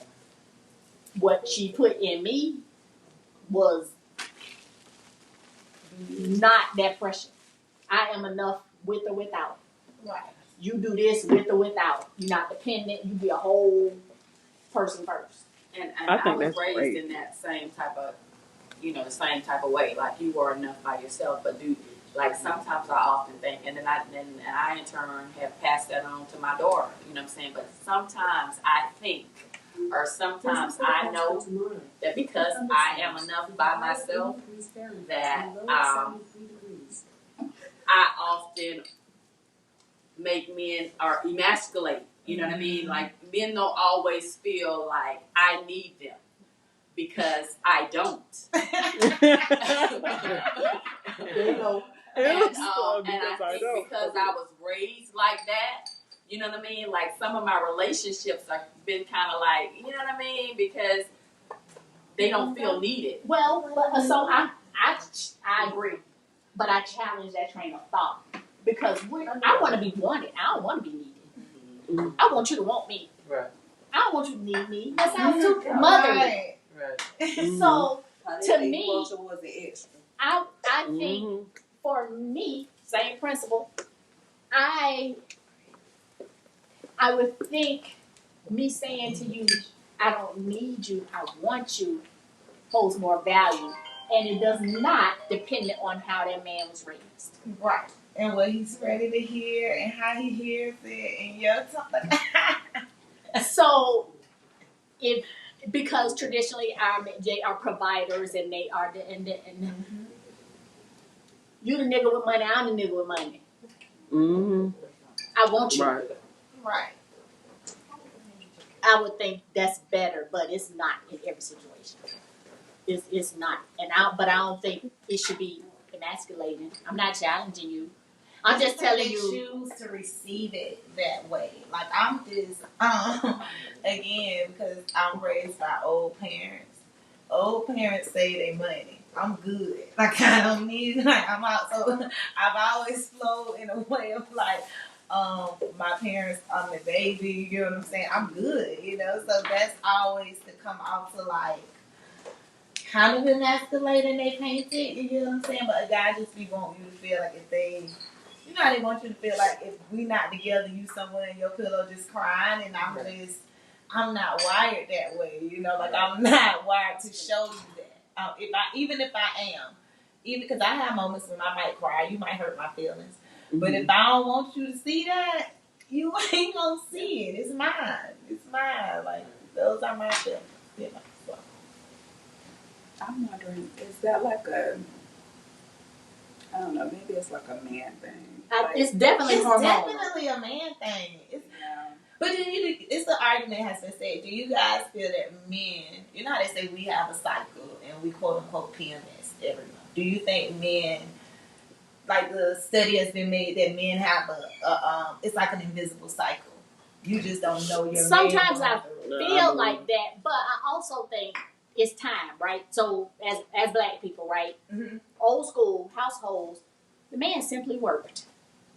what she put in me was not that precious. I am enough with or without. Right. You do this with or without. You're not dependent. You be a whole person first. And I I think was that's raised great. in that same type of, the same type of way. Like, you were enough by yourself, but like, sometimes I often think, and I in turn have passed that on to my daughter, you know what I'm saying? But sometimes I think, or sometimes I know that because I am enough by myself, that I often make men or emasculate, you know what I mean? Like, men don't always feel like I need them, because I don't. You know, and I think because I was raised like that, you know what I mean? Like, some of my relationships have been kind of like, you know what I mean? Because they don't feel needed. Well, so I agree, but I challenge that train of thought, because I want to be wanted. I don't want to be needed. I want you to want me. Right. I don't want you to need me. That sounds too motherly. Right. So to me, was the extra. I think for me, same principle. I would think me saying to you, I don't need you, I want you, holds more value, and it does not depend on how that man was raised. Right. And what he's ready to hear and how he hears it and your tongue. So, because traditionally they are providers and they are you the nigga with money, I'm the nigga with money. I want you. Right. I would think that's better, but it's not in every situation. It's not, but I don't think it should be emasculating. I'm not challenging you. I'm just telling you. Choose to receive it that way. Like, I'm just again, because I'm raised by old parents. Old parents save their money. I'm good. Like, I don't need. Like, I'm out. So I've always flowed in a way of like, my parents, I'm the baby, you know what I'm saying? I'm good, you know? So that's always to come off to like kind of emasculating they paint it, you know what I'm saying? But a guy just be wanting you to feel like if they, you know how they want you to feel like if we not together, you somewhere in your pillow just crying, and I'm not wired that way, you know? Like I'm not wired to show you that. Even if I am, even because I have moments when I might cry, you might hurt my feelings. But if I don't want you to see that, you ain't gonna see it. It's mine. It's mine. Like, those are my feelings. You know, so. I'm wondering, is that like I don't know, maybe it's like a man thing. It's definitely It's hormonal. definitely a man thing. But it's the argument has been said. Do you guys feel that men, you know how they say we have a cycle and we quote unquote PMS every month? Do you think men, like the study has been made that men have it's like an invisible cycle. You just don't know your. Sometimes I feel like that, but I also think it's time, right? So as black people, right? Mm-hmm. Old school households, the man simply worked.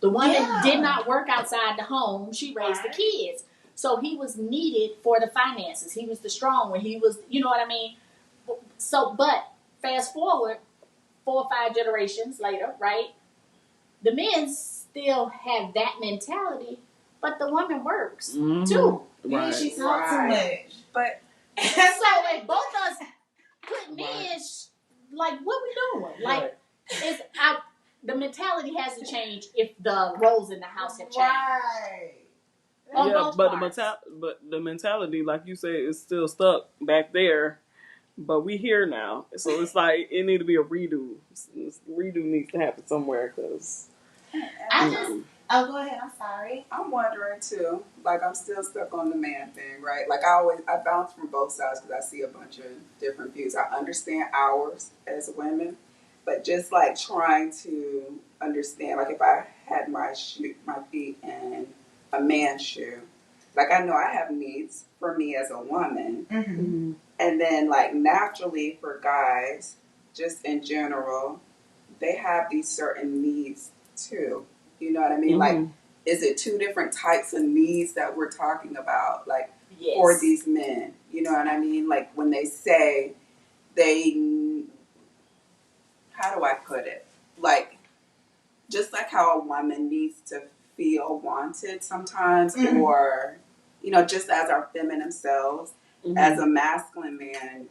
The woman did not work outside the home. She raised the kids. So he was needed for the finances. He was the strong one. He was, you know what I mean? So, but fast forward 4 or 5 generations later, right? The men still have that mentality, but the woman works too. Right. She talks too much. But so if both of us put men, like, what we doing? Like, the mentality has to change if the roles in the house have changed. Right. Yeah, but the mentality, like you said, is still stuck back there. But we here now, so it's like it need to be a redo. Redo needs to happen somewhere because. Go ahead. I'm sorry. I'm wondering too. Like I'm still stuck on the man thing, right? Like I bounce from both sides because I see a bunch of different views. I understand ours as women, but just like trying to understand, like if I had my feet in a man's shoe, like I know I have needs for me as a woman, and then like naturally for guys, just in general, they have these certain needs too. You know what I mean? Like, is it 2 different types of needs that we're talking about? Like, for these men, you know what I mean? Like when they say how do I put it? Like, just like how a woman needs to feel wanted sometimes, or, you know, just as our feminine selves, as a masculine man,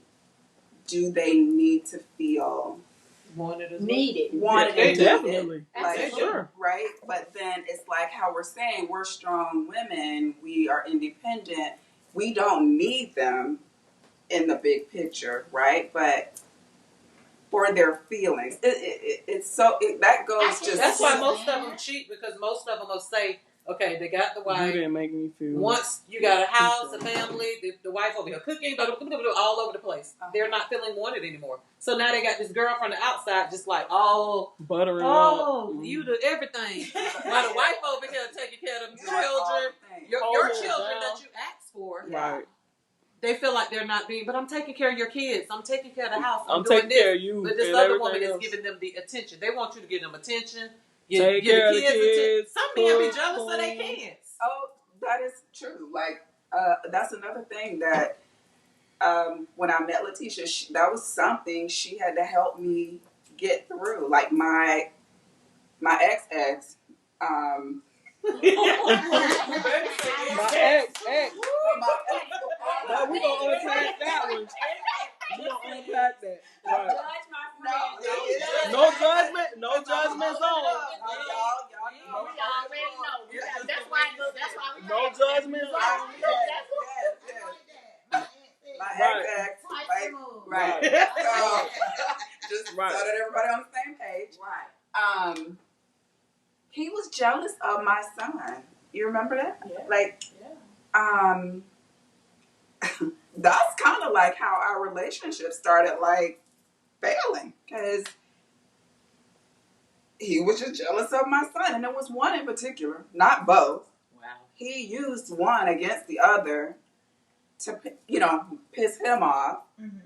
do they need to feel needed? Definitely. Like, sure. Right? But then it's like how we're saying we're strong women, we are independent, we don't need them in the big picture, right? But for their feelings, that goes just. That's why most of them cheat, because most of them will say, okay, they got the wife. You didn't make me feel. Once you got a house, a family, the wife over here cooking, all over the place. They're not feeling wanted anymore. So now they got this girl from the outside, just like buttering up. You do everything. While the wife over here taking care of them children, your children that you asked for. Right. They feel like they're not being, but I'm taking care of your kids. I'm taking care of the house. I'm taking care of you. But this other woman is giving them the attention. They want you to give them attention. Take care of the kids. Some men be jealous of their kids. Oh, that is true. Like, that's another thing that when I met Letitia, that was something she had to help me get through. Like my ex. My ex. No, we gonna unpack that one. We gonna unpack that. Right. No judgment. No judgment zone. That's why we no judgment zone. My ex. Right. So, just so that everybody on the same page. Right. He was jealous of my son. You remember that? Yeah. Like, that's kind of like how our relationship started, like, failing. Because he was just jealous of my son. And there was one in particular, not both. Wow. He used one against the other to, you know, piss him off. Mm-hmm.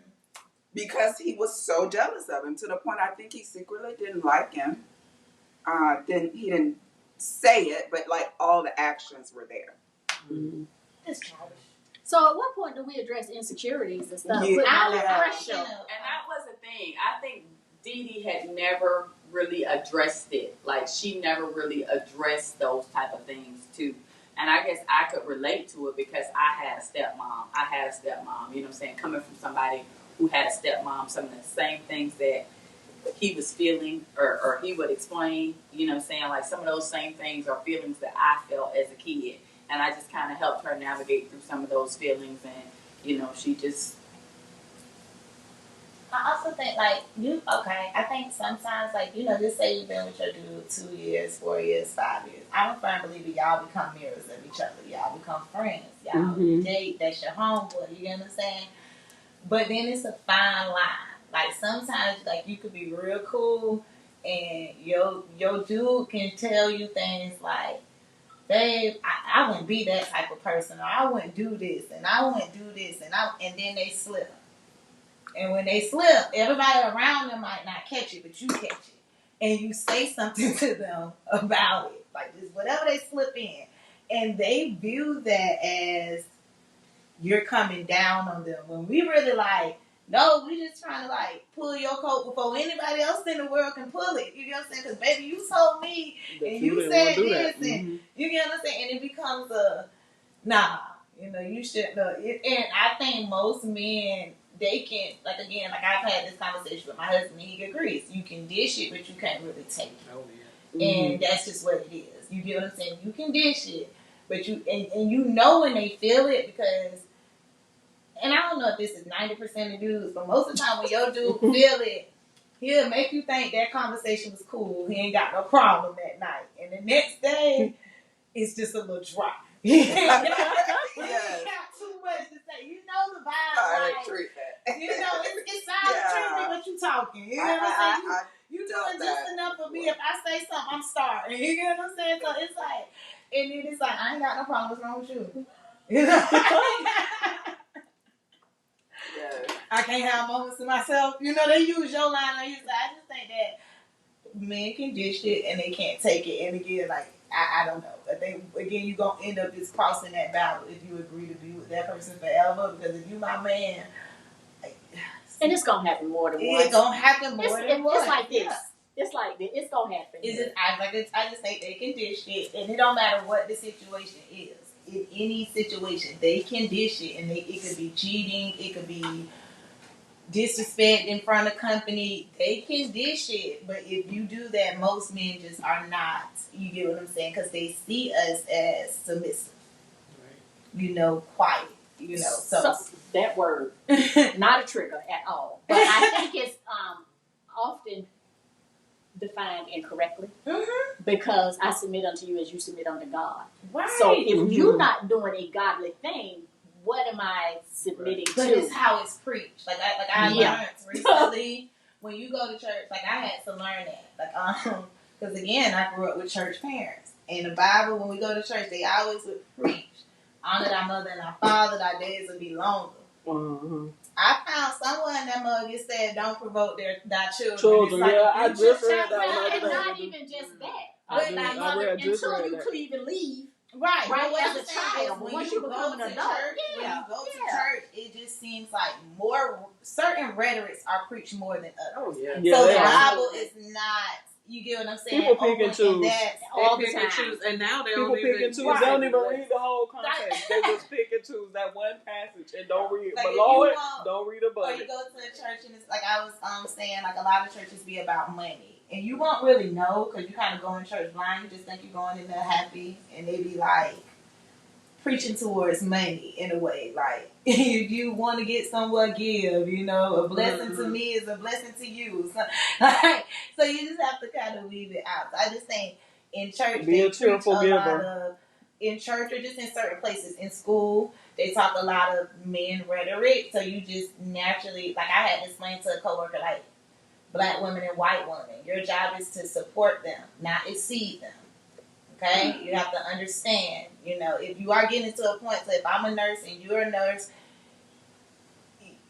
Because he was so jealous of him, to the point I think he secretly didn't like him. He didn't say it, but like all the actions were there. Mm-hmm. That's childish. So at what point do we address insecurities and stuff? Yeah. Putting all Yeah. that pressure. And that was the thing. I think Dee Dee had never really addressed it. Like, she never really addressed those type of things, too. And I guess I could relate to it because I had a stepmom. You know what I'm saying? Coming from somebody who had a stepmom, some of the same things that he was feeling or he would explain, you know what I'm saying? Like, some of those same things are feelings that I felt as a kid. And I just kind of helped her navigate through some of those feelings. And, you know, she just... I also think, like, I think sometimes, like, you know, just say you've been with your dude 2 years, 4 years, 5 years. I'm a firm believer y'all become mirrors of each other. Y'all become friends. Y'all date. That's your homeboy. You get what I'm saying? But then it's a fine line. Like, sometimes, like, you could be real cool and your dude can tell you things like, babe, I wouldn't be that type of person, or I wouldn't do this, and I wouldn't do this, and then they slip. And when they slip, everybody around them might not catch it, but you catch it. And you say something to them about it. Like, just whatever they slip in. And they view that as you're coming down on them. When we really like, no, we just trying to like pull your coat before anybody else in the world can pull it. You get what I'm saying? Because baby, you told me and you said this and you get what I'm saying? And it becomes a, nah, you know, you shouldn't. And I think most men, they can, like, again, like I've had this conversation with my husband and he agrees. You can dish it, but you can't really take it. Oh, yeah. And that's just what it is. You get what I'm saying? You can dish it, but you, and you know when they feel it because, and I don't know if this is 90% of dudes, but most of the time when your dude feel it, he'll make you think that conversation was cool. He ain't got no problem that night. And the next day, it's just a little dry. Yes. You got too much to say. You know the vibe. Like, you know, it's silent treatment, but you talking. You know what I'm saying? You doing just enough for me. If I say something, I'm starting. You get what I'm saying? So it's like, and then it's like, I ain't got no problem. What's wrong with you? You know? I can't have moments to myself. You know, they use your line. I just think that men can dish it and they can't take it. And again, like, I don't know. I think, again, you're going to end up just crossing that battle if you agree to be with that person forever. Because if you my man... Like, and it's going to happen more than once. It's going to happen more than once. It's like this. Yeah. It's like this. It's going to happen. I just think they can dish it. And it don't matter what the situation is. In any situation, they can dish it. And it could be cheating. It could be disrespect in front of company. They can dish it. But if you do that, most men just are not. You get what I'm saying? Because they see us as submissive. Right. You know, quiet. You know, so that word, not a trigger at all. But I think it's often defined incorrectly because I submit unto you as you submit unto God. Right. So if you're not doing a godly thing, what am I submitting to? But it's how it's preached. Like I learned recently when you go to church. Like I had to learn that. Like because again, I grew up with church parents. And the Bible, when we go to church, they always would preach. Honor thy mother and thy father, thy days will be longer. Mm-hmm. I found somewhere in that mug it said, don't provoke thy children. Like, yeah, I just read that. And not even just that. But thy mother, until you could even leave. Right as a child. Once you become an adult. When you go to church, it just seems like more, certain rhetorics are preached more than others. Oh, yeah. So the Bible is not... You get what I'm saying? People pick and choose. They pick and choose, and now they don't even choose. They don't even read the whole context. They just pick and choose that one passage and don't read. Like below it, don't read above it. Or you go to a church and it's like I was saying, like a lot of churches be about money, and you won't really know because you kind of go in church blind. You just think you're going in there happy, and they be like preaching towards money in a way, like if you want to get somewhere, give. You know, a blessing to me is a blessing to you. So you just have to kind of weave it out. So I just think in church be a cheerful preach a lot giver. of, in church or just in certain places in school they talk a lot of men rhetoric. So you just naturally, like I had to explain to a coworker, like black women and white women, your job is to support them, not exceed them. Okay? You have to understand, you know, if you are getting to a point, so if I'm a nurse and you're a nurse,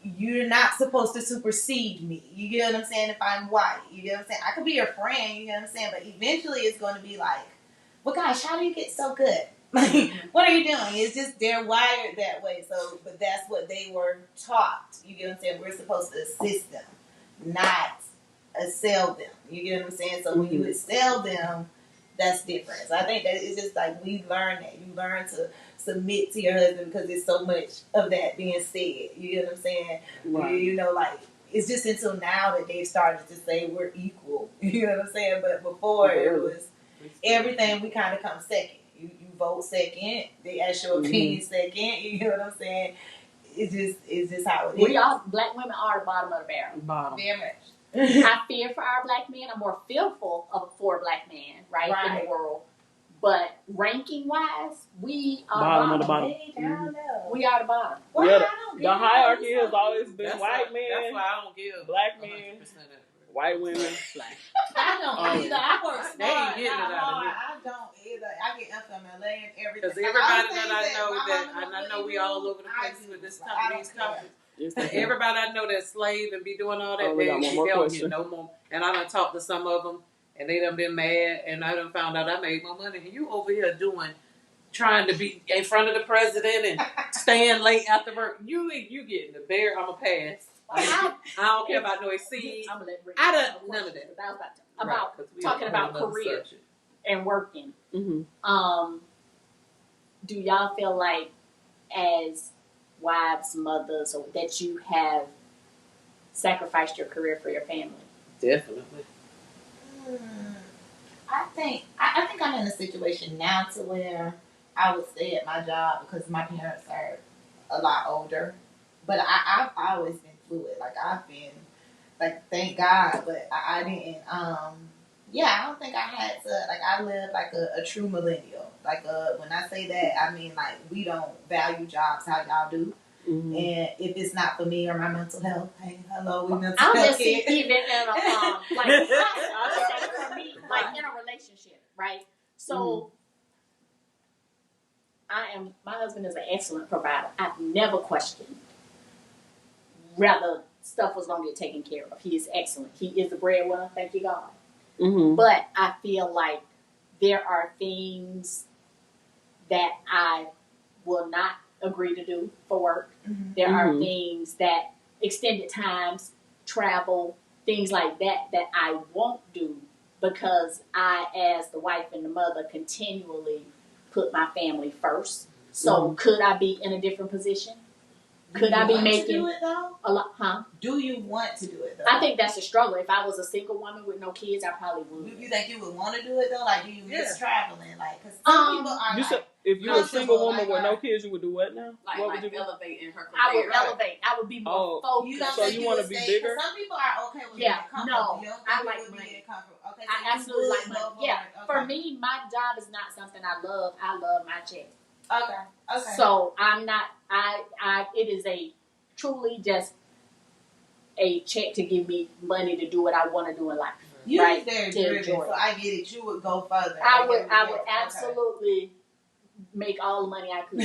you're not supposed to supersede me. You get what I'm saying? If I'm white, you get what I'm saying? I could be your friend, you get what I'm saying? But eventually it's going to be like, well, gosh, how do you get so good? Like, what are you doing? It's just they're wired that way. So, but that's what they were taught. You get what I'm saying? We're supposed to assist them, not excel them. You get what I'm saying? So when you excel them, that's different. So I think that it's just like we learn that. You learn to submit to your husband because there's so much of that being said. You get what I'm saying? Right. You know, like it's just until now that they've started to say we're equal. You know what I'm saying? But before it was everything we kind of come second. You vote second. They ask your opinion second. You know what I'm saying? It's just how it is. We all black women are the bottom of the barrel. Bottom. Very much. I fear for our black men. I'm more fearful for a black man, right, in the world. But ranking wise, we are Bottom of the bottom. We are the bottom. Well, Yeah, I don't the hierarchy has always been That's white why, men, That's why I don't give black men, 100% of it. white women. I don't either. I work smart, They ain't getting not it out of hard. me. I don't either. I get FMLA and everything. Because everybody that I know and I know we all over the place with this these companies. But everybody I know that slave and be doing all that, they don't get no more. And I done talked to some of them, and they done been mad, and I done found out I made more money. And you over here trying to be in front of the president and staying late after work. You getting the bear. I'm a pass. I don't care about no exceed. I don't none of that. About talking about career and working. Mm-hmm. Do y'all feel like as wives, mothers, or that you have sacrificed your career for your family? Definitely. I think I'm in a situation now to where I would stay at my job because my parents are a lot older. But I've always been fluid. Like I've been, like thank God, but I didn't. I don't think I had to. Like I live like a true millennial. Like when I say that, I mean like we don't value jobs how y'all do. Mm-hmm. And if it's not for me or my mental health, hey, hello, we mental I'm health just kids. even in a like for me, like in a relationship, right? So my husband is an excellent provider. I've never questioned whether stuff was gonna get taken care of. He is excellent. He is the breadwinner, thank you God. Mm-hmm. But I feel like there are things that I will not agree to do for work. Mm-hmm. There are things that extended times, travel, things like that I won't do because I, as the wife and the mother, continually put my family first. So could I be in a different position? Could I be making do it though? A lot? Huh? Do you want to do it though? I think that's a struggle. If I was a single woman with no kids, I probably would. You think you would want to do it though? Like, do you miss traveling? Like, because some people are you like, said if you're a single woman with no kids, you would do what now? Like, what would you elevate in her career? I would elevate. I would be more focused. So you want to be bigger? Some people are okay with being comfortable. I like money. Okay, so I absolutely like money. Yeah. For me, my job is not something I love. I love my check. Okay. So I'm not. It is truly just a check to give me money to do what I want to do in life. You're right? very driven, so I get it. You would go further. I would absolutely make all the money I could.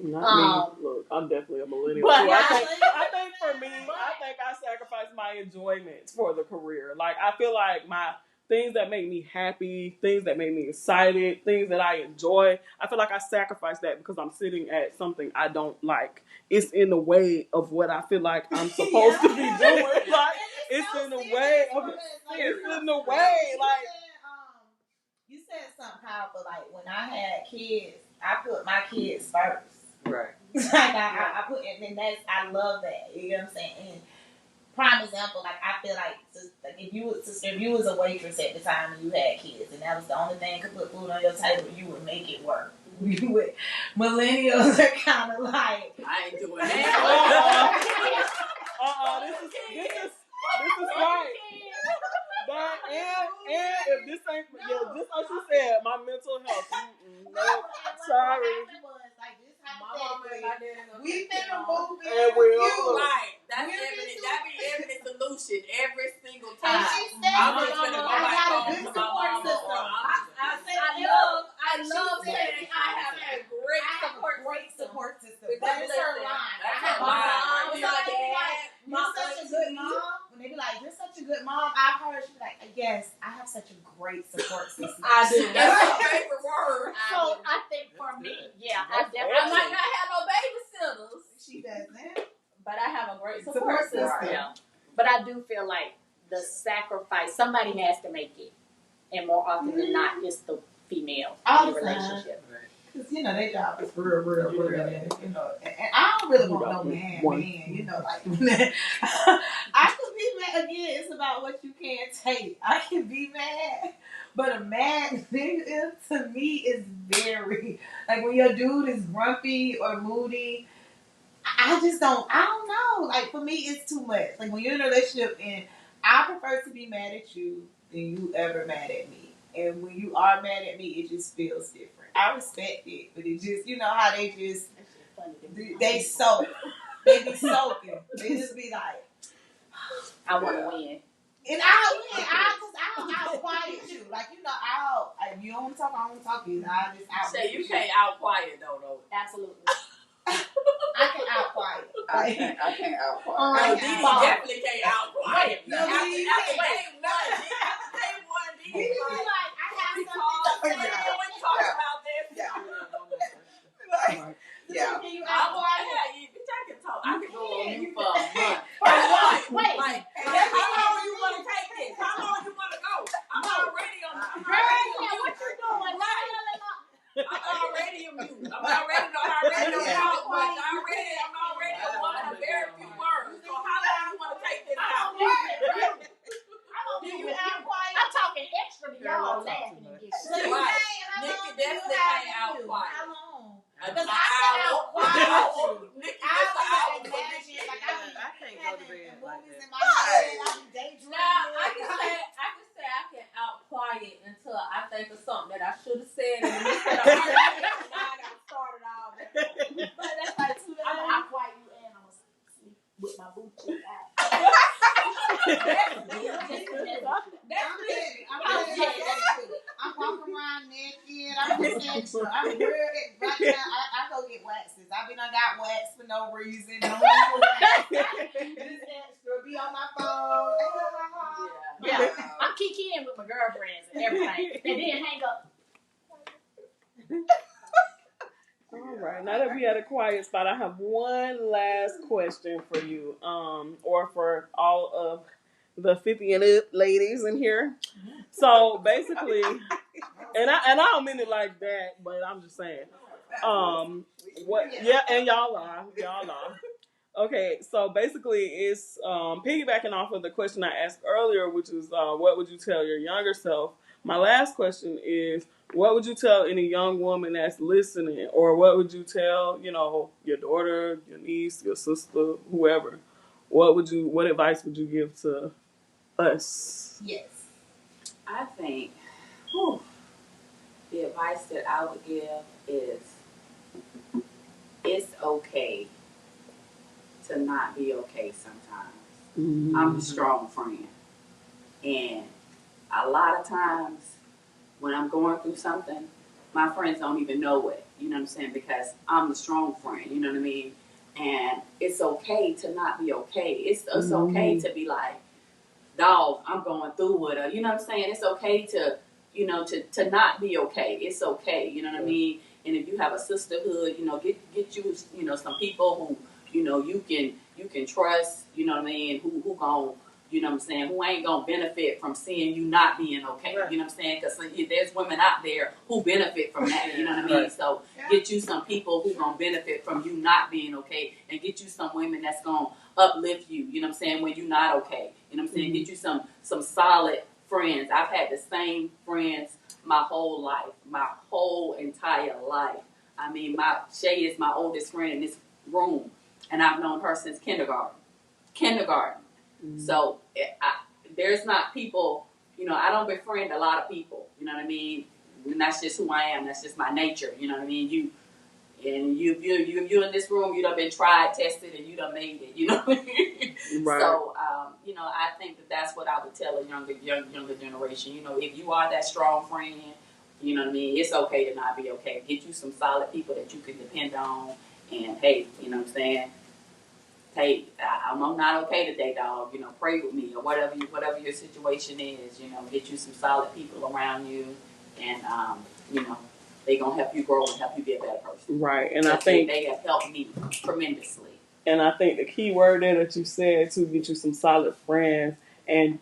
Not me. Look, I'm definitely a millennial but too. I think for me, I sacrifice my enjoyment for the career. Like I feel like my things that make me happy, things that make me excited, things that I enjoy, I feel like I sacrifice that because I'm sitting at something I don't like. It's in the way of what I feel like I'm supposed to be doing. Like it's in the way of it's in the way. Like you said something powerful. Like when I had kids, I put my kids first. Right. Like I put, and that's I love that. You know what I'm saying? And prime example, like I feel like if you was a waitress at the time and you had kids, and that was the only thing could put food on your table, you would make it work. Millennials are kind of like I ain't doing that. This is right. But and if this ain't just like you said, my mental health. No, sorry. We've been a movie and we're right. That's evident. That be evident solution every single time. I'm just gonna go back home to my mama. I love saying I have a great support system. That is her line. My You're such a good mom. When they be like, "You're such a good mom," I've heard she be like, "Yes, I have such a great support system." I do. doesn't. But I have a great support system. Yeah. But I do feel like the sacrifice, somebody has to make it. And more often than not, it's the female in the relationship. Because, their job is real. And I don't really want no man, like, I could be mad. Again, it's about what you can't take. I can be mad. But a mad nigga, to me, is very, like, when your dude is grumpy or moody, I don't know. Like, for me, it's too much. Like, when you're in a relationship, and I prefer to be mad at you than you ever mad at me. And when you are mad at me, it just feels different. I respect it, but it just, how they just, they soak. They be soaking. They just be like, I want to win. And I'll win. I'll quiet you. Like, if you don't want to talk, I don't want to talk to you. I just out. Say you can't out quiet though. Absolutely. I can out quiet. I can't out quiet. No, Dee definitely can't out quiet. No, you can't. After day one, Dee You be like, I got something to say. we talk about this. Yeah. Can you out quiet? Bitch, I can talk. I can go on you for a month. Wait. How long you want to take this? How long you want to go? I'm already on. Girl, what you doing? I'm already a mute. I'm already don't talk much. I'm already a woman of very few words. So how long you want to take this out? I'm talking extra to y'all laughing and getting Right. Nicki definitely can't out quiet. How long? Because I said out quiet. Nicki I just an hour. imagine, like, I can't go to bed like movies that. in my head. I be daydreaming. Now, I can say I can out quiet until I think of something that I should have said in the midst of the argument. Now I got started all that. But that's like too late. I'm gonna out quiet you and I'm gonna sleep with my boot cheek out. I'm walking around naked. I'm just extra. I'm real. Right now, I go get waxes. I done got waxed for no reason. No wax. Just extra. Be on my phone. Yeah. I'm kikiing with my girlfriends and everything. And then hang up. All right. Now that we at a quiet spot, I have one last question for you, or for all of the 50 and up ladies in here. So basically, and I don't mean it like that, but I'm just saying, what? Yeah, and y'all are. Okay, so basically, it's piggybacking off of the question I asked earlier, which is, what would you tell your younger self? My last question is, what would you tell any young woman that's listening, or what would you tell, your daughter, your niece, your sister, whoever? What advice would you give to us? Yes. I think the advice that I would give is it's okay to not be okay sometimes. Mm-hmm. I'm a strong friend. And a lot of times when I'm going through something, my friends don't even know it. You know what I'm saying? Because I'm the strong friend. You know what I mean? And it's okay to not be okay. It's okay to be like, dog, I'm going through it. Or, you know what I'm saying? It's okay to, to not be okay. It's okay. You know what I mean? And if you have a sisterhood, get you, some people who, you can trust, you know what I mean, who gon', you know what I'm saying, who ain't gonna benefit from seeing you not being okay, right. You know what I'm saying, because there's women out there who benefit from that, you know what I mean, right. So get you some people who gonna benefit from you not being okay, and get you some women that's gonna uplift you, you know what I'm saying, when you're not okay, you know what I'm saying, get you some solid friends. I've had the same friends my whole life, my whole entire life. I mean, Shay is my oldest friend in this room. And I've known her since kindergarten. Mm-hmm. So there's not people, I don't befriend a lot of people. You know what I mean? And that's just who I am. That's just my nature. You know what I mean? You in this room, you done been tried, tested, and you done made it. You know what I mean? Right. So, I think that's what I would tell a younger generation. If you are that strong friend, you know what I mean? It's okay to not be okay. Get you some solid people that you can depend on. And hey, you know what I'm saying? Hey, I'm not okay today, dog. Pray with me or whatever your situation is. Get you some solid people around you, and they gonna help you grow and help you be a better person. Right, and I think they have helped me tremendously. And I think the key word there that you said to get you some solid friends and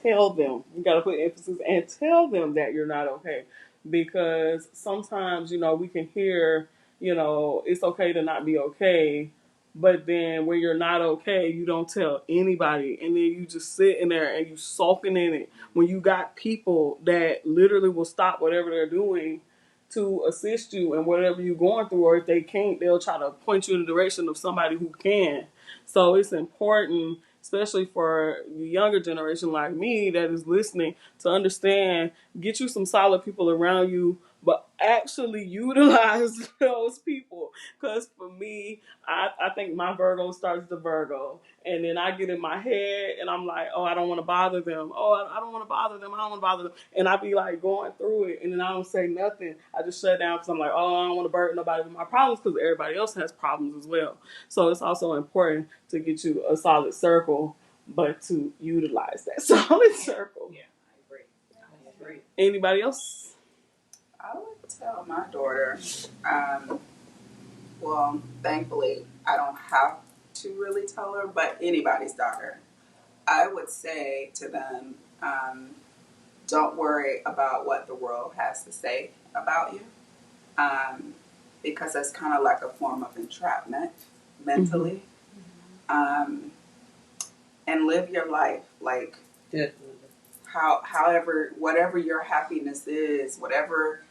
tell them, you got to put emphasis and tell them that you're not okay. Because sometimes, we can hear, it's okay to not be okay. But then when you're not okay, you don't tell anybody. And then you just sit in there and you sulking in it. When you got people that literally will stop whatever they're doing to assist you in whatever you're going through, or if they can't, they'll try to point you in the direction of somebody who can. So it's important, especially for the younger generation like me that is listening, to understand, get you some solid people around you, but actually utilize those people. Because for me, I think my Virgo starts the Virgo. And then I get in my head and I'm like, oh, I don't want to bother them. Oh, I don't want to bother them. I don't want to bother them. And I be like going through it. And then I don't say nothing. I just shut down because I'm like, oh, I don't want to burden nobody with my problems because everybody else has problems as well. So it's also important to get you a solid circle, but to utilize that solid circle. Yeah, I agree. Anybody else? I would tell my daughter, well, thankfully, I don't have to really tell her, but anybody's daughter, I would say to them, don't worry about what the world has to say about you, because that's kind of like a form of entrapment mentally. And live your life like however, whatever your happiness is, whatever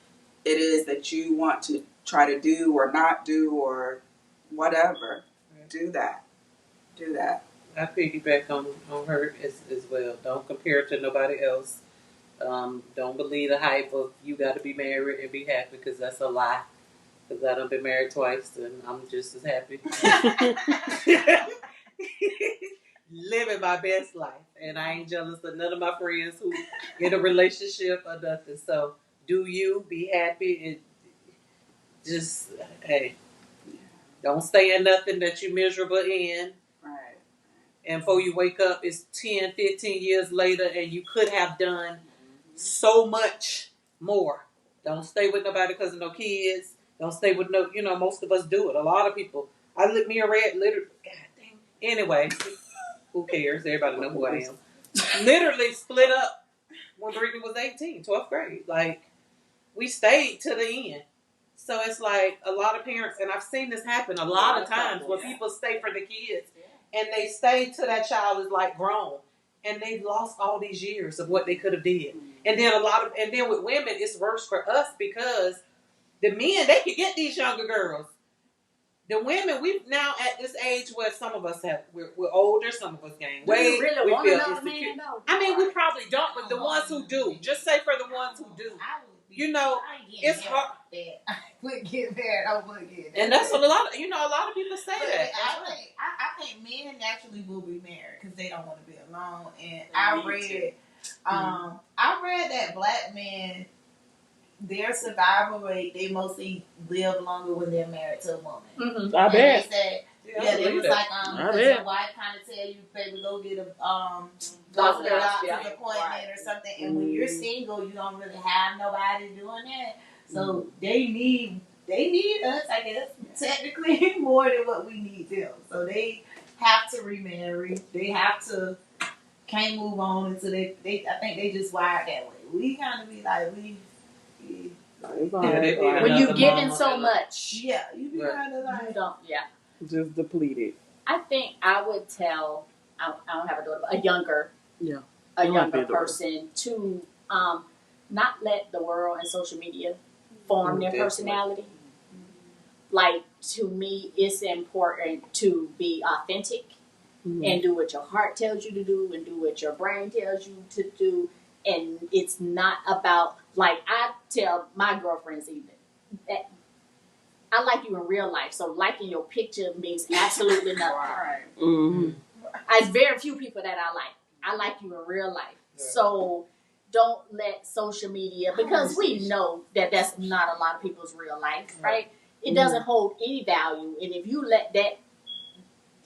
it is that you want to try to do or not do or whatever, do that. I piggyback on her as well. Don't compare it to nobody else. Don't believe the hype of you got to be married and be happy, because that's a lie. Because I done been married twice and I'm just as happy. Living my best life, and I ain't jealous of none of my friends who in a relationship or nothing. So do you be happy and just, hey, don't stay in nothing that you're miserable in. Right. And before you wake up, it's 10, 15 years later and you could have done so much more. Don't stay with nobody because of no kids. Don't stay with no, most of us do it. A lot of people. Me and Red literally, God dang. Anyway, who cares? Everybody know who I am. Literally split up when Brittany was 18, 12th grade. Like, we stayed to the end. So it's like a lot of parents, and I've seen this happen a lot of times where people stay for the kids and they stay till that child is like grown, and they've lost all these years of what they could have did. And then with women, it's worse for us because the men, they can get these younger girls. The women, we now at this age where some of us we're older, some of us gain weight. Do you really want another man though? I mean, we probably don't, but the ones who do, just say for the ones who do, it's hard. I would get married. I would get married. And that's what a lot of people say But that. I think men naturally will be married because they don't want to be alone. And I read that black men, their survival rate, they mostly live longer when they're married to a woman. Mm-hmm. I bet. It was like, because your wife kind of tell you, baby, go get a doctor's appointment or something. And when you're single, you don't really have nobody doing that. So they need us, I guess, technically more than what we need them. So they have to remarry. They have to can't move on until I think they just wired that way. We kind of be like when you giving so much, you be kind of like you don't, just depleted. I think I would tell, I don't have a daughter, but a younger person to not let the world and social media form their personality. Like, to me, it's important to be authentic and do what your heart tells you to do and do what your brain tells you to do. And it's not about, like, I tell my girlfriends even that I like you in real life, so liking your picture means absolutely nothing. Right. Mm-hmm. There's very few people that I like. I like you in real life. Yeah. So don't let social media, because we know that that's not a lot of people's real life, right? It doesn't hold any value. And if you let that,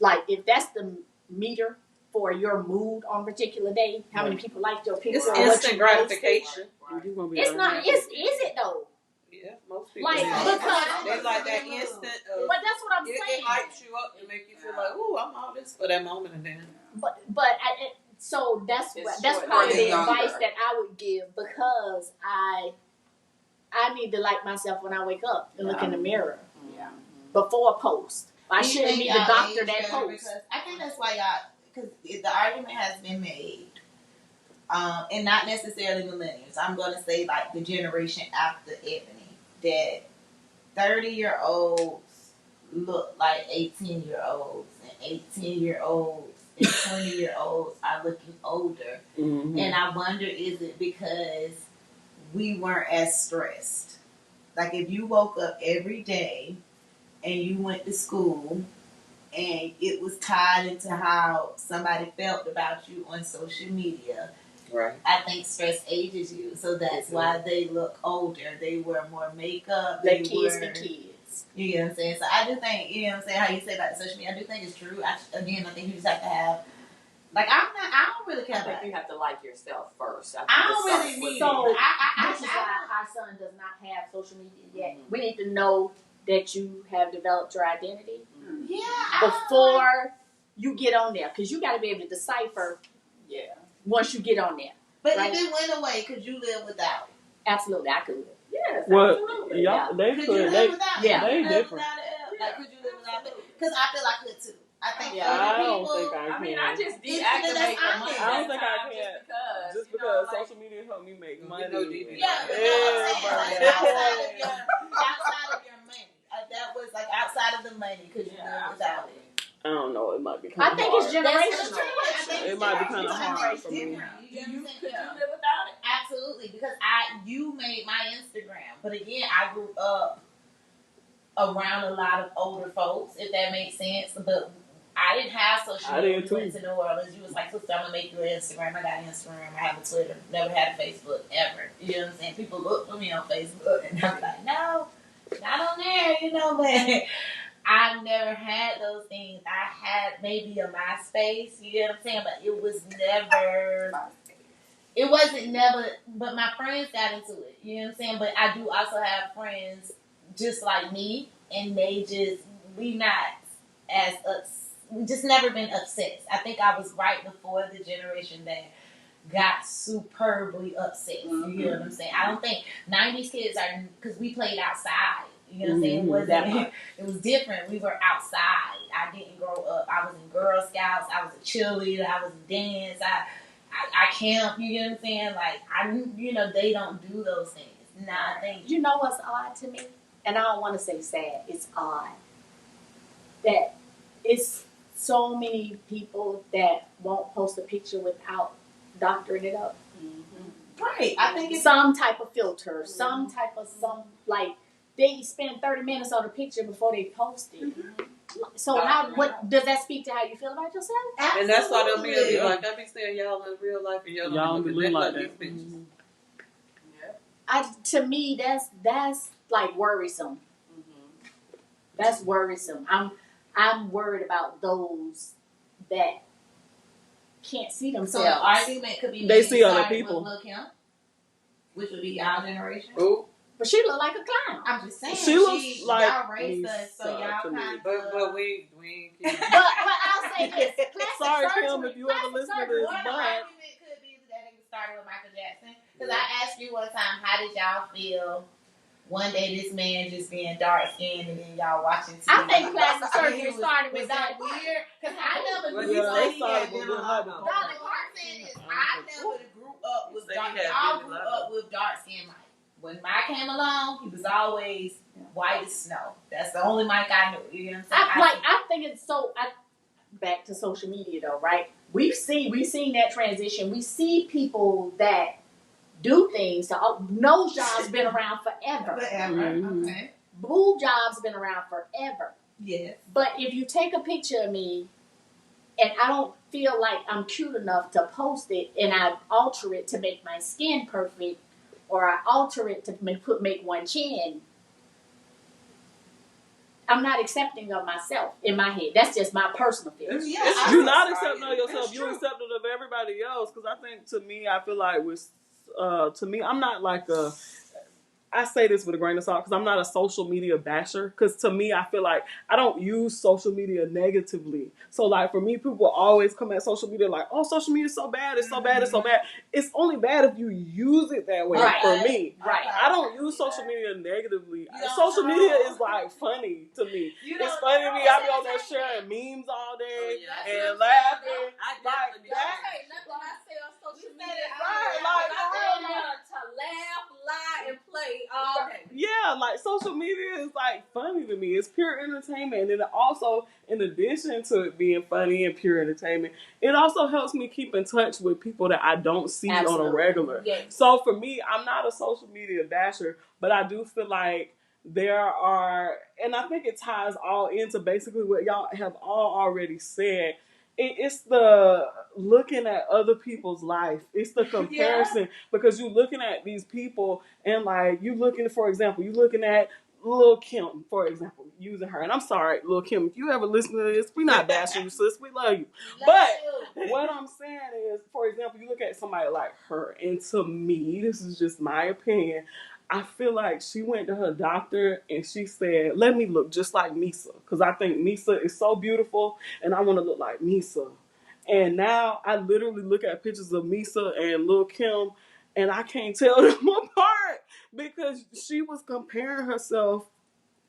like, if that's the meter for your mood on a particular day, how many people liked your picture? It's instant gratification. It's not. Is it though? Yeah, most people. Like, do. because They like that instant. but that's what I'm It saying. lights you up to make you feel like, ooh, I'm all this for that moment, and then. So that's It's that's short. probably the Younger. advice that I would give, because I need to like myself when I wake up and look in the mirror Yeah. before post. I Do you shouldn't think be the y'all doctor age that better? posts. Because I think that's why y'all, because the argument has been made, and not necessarily millennials. I'm going to say like the generation after Ebony, that 30-year-olds look like 18-year-olds, and 18-year-olds and 20-year-olds are looking older. Mm-hmm. And I wonder, is it because we weren't as stressed? Like if you woke up every day and you went to school and it was tied into how somebody felt about you on social media, Right. I think stress ages you. So that's why they look older. They wear more makeup. Let kids be kids. You know what I'm saying? So I do think, you know what I'm saying, how you say about social media, I do think it's true. I think you just have to have, like, I don't really care I about think you have to like yourself first. I don't really need So it. this is why our son does not have social media yet. We need to know that you have developed your identity before you get on there, because you got to be able to decipher. Yeah. Once you get on there. But right? if it went away, could you live without it? Absolutely, I could. Yes, Well, absolutely. y'all, they Could could. you live without it? yeah. Could you They live different. without it? Like, could you live without it? Because I feel I could too. I think Yeah. other I don't people. think I can. I mean, I just It's deactivate that's the money. honest. I don't think I sometimes can. Just Just because, because like, social media helped me make You money. know, DB. Yeah, but no, I'm saying, like, Yeah. outside of your money. That was like outside of the money. Could you live without it? I don't know. It might be I kind of think hard. it's That's generational. true. I think It might be kind of I think hard it's for me. different. Could You you yeah. live without it? Absolutely, because you made my Instagram, but again, I grew up around a lot of older folks, if that makes sense. But I didn't have social media when we went to New Orleans. You was like, sister, I'm gonna make you an Instagram. I got an Instagram. I have a Twitter. Never had a Facebook ever. You know what I'm saying? People look for me on Facebook, and I'm like, no, not on there. You know, but I never had those things. I had maybe a MySpace. You know what I'm saying? But it was never. It wasn't never, but my friends got into it. You know what I'm saying? But I do also have friends just like me, and we just never been obsessed. I think I was right before the generation that got superbly obsessed. You know what I'm saying? I don't think 90s kids are, because we played outside. You know what I'm saying? It was different. We were outside. I didn't grow up. I was in Girl Scouts. I was a cheerleader. I was in dance. I camp, you know what I'm saying? Like, they don't do those things. Nah, I think. You know what's odd to me? And I don't want to say sad. It's odd. That it's so many people that won't post a picture without doctoring it up. Right. I think it's some type of filter, like they spend 30 minutes on a picture before they post it. So what does that speak to how you feel about yourself? absolutely. And that's why they'll be like, I be saying y'all in real life and y'all don't be look like these that. pictures. To me, that's like worrisome. That's worrisome. I'm worried about those that can't see So themselves. the argument could be They see other started people. with Lil' Kim, which would be y'all generation. Ooh. But she look like a clown. I'm just saying. She looks like y'all raised us, so Lisa y'all to me. kind of. But we ain't But I'll say this. Plastic Sorry, surgery, Kim, if you ever plastic listen to surgery, this, One but argument could be that it started with Michael Jackson. Because I asked you one time, how did y'all feel one day this man just being dark skinned and then y'all watching TV? I think plastic surgery started Was with that Dolly Parton. weird? Because I never Well, grew yeah, up. they started with dental her. Dolly Parton said this. I never grew up with Say dark. he had Y'all really grew love up with dark skinned Mike. When Mike came along, he was always white as snow. That's the only Mike I knew. You know what I'm saying? I think it's so. Back to social media though, right? We've seen that transition. We see people that do things. So nose jobs been around forever. Okay. Boob jobs been around forever. Yes. But if you take a picture of me and I don't feel like I'm cute enough to post it, and I alter it to make my skin perfect, or I alter it to make one chin, I'm not accepting of myself in my head. That's just my personal feeling. Yeah, you're not accepting of yourself. It's You're true. accepting of everybody else. Because I think, to me, I feel like with, to me, I'm not like a. I say this with a grain of salt because I'm not a social media basher. Because to me, I feel like I don't use social media negatively. So like for me, people always come at social media like, "Oh, social media is so bad. It's so bad. It's so bad." It's only bad if you use it that way. Right. For me, Right. I don't use social media negatively. You don't Social troll. media is like funny to me. You It's don't funny to me. troll. I be on there sharing memes all day Oh, and yeah. laughing. I Like definitely be that. Hey, nothing I say on social You media. said it right, I like, am here to laugh, lie, and play all day. Yeah, like social media is like funny to me. It's pure entertainment, and it also, in addition to it being funny and pure entertainment, it also helps me keep in touch with people that I don't see on a Absolutely. regular. Yes. So for me, I'm not a social media basher, but I do feel like there are, and I think it ties all into basically what y'all have all already said. It's the looking at other people's life. It's the comparison because you're looking at these people and like you looking, for example, you looking at Lil Kim, for example, using her. And I'm sorry, Lil Kim, if you ever listen to this, we not bashing you, sis. We love you. But what I'm saying is, for example, you look at somebody like her, and to me, this is just my opinion. I feel like she went to her doctor and she said, "Let me look just like Misa," because I think Misa is so beautiful and I want to look like Misa. And now I literally look at pictures of Misa and Lil Kim and I can't tell them apart because she was comparing herself,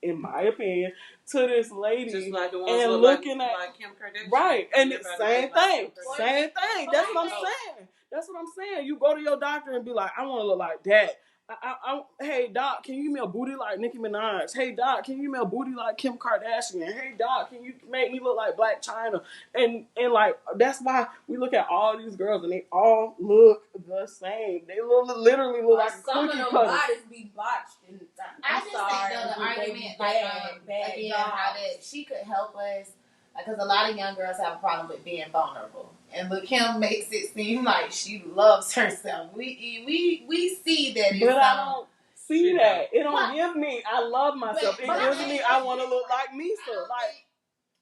in my opinion, to this lady. Just like the ones and look looking like, at like Kim Kardashian. right, and it's Everybody same look like thing, Kim Kardashian. same thing. That's what I'm saying. That's what I'm saying. You go to your doctor and be like, "I want to look like that." Hey doc, can you give me a booty like Nicki Minaj? Hey doc, can you give me a booty like Kim Kardashian? Hey doc, can you make me look like Black China? And like that's why we look at all these girls and they all look the same. They literally look like Some of cookie them cutters. bodies be botched. And I I'm just sorry, think the they argument, be like, bad again, jobs. how that she could help us, because a lot of young girls have a problem with being vulnerable. And Lil Kim makes it seem like she loves herself. We see that it's But I don't see that. It don't But- give me, I love myself. It but I gives think- me, I want to look like I Misa. don't Like, think-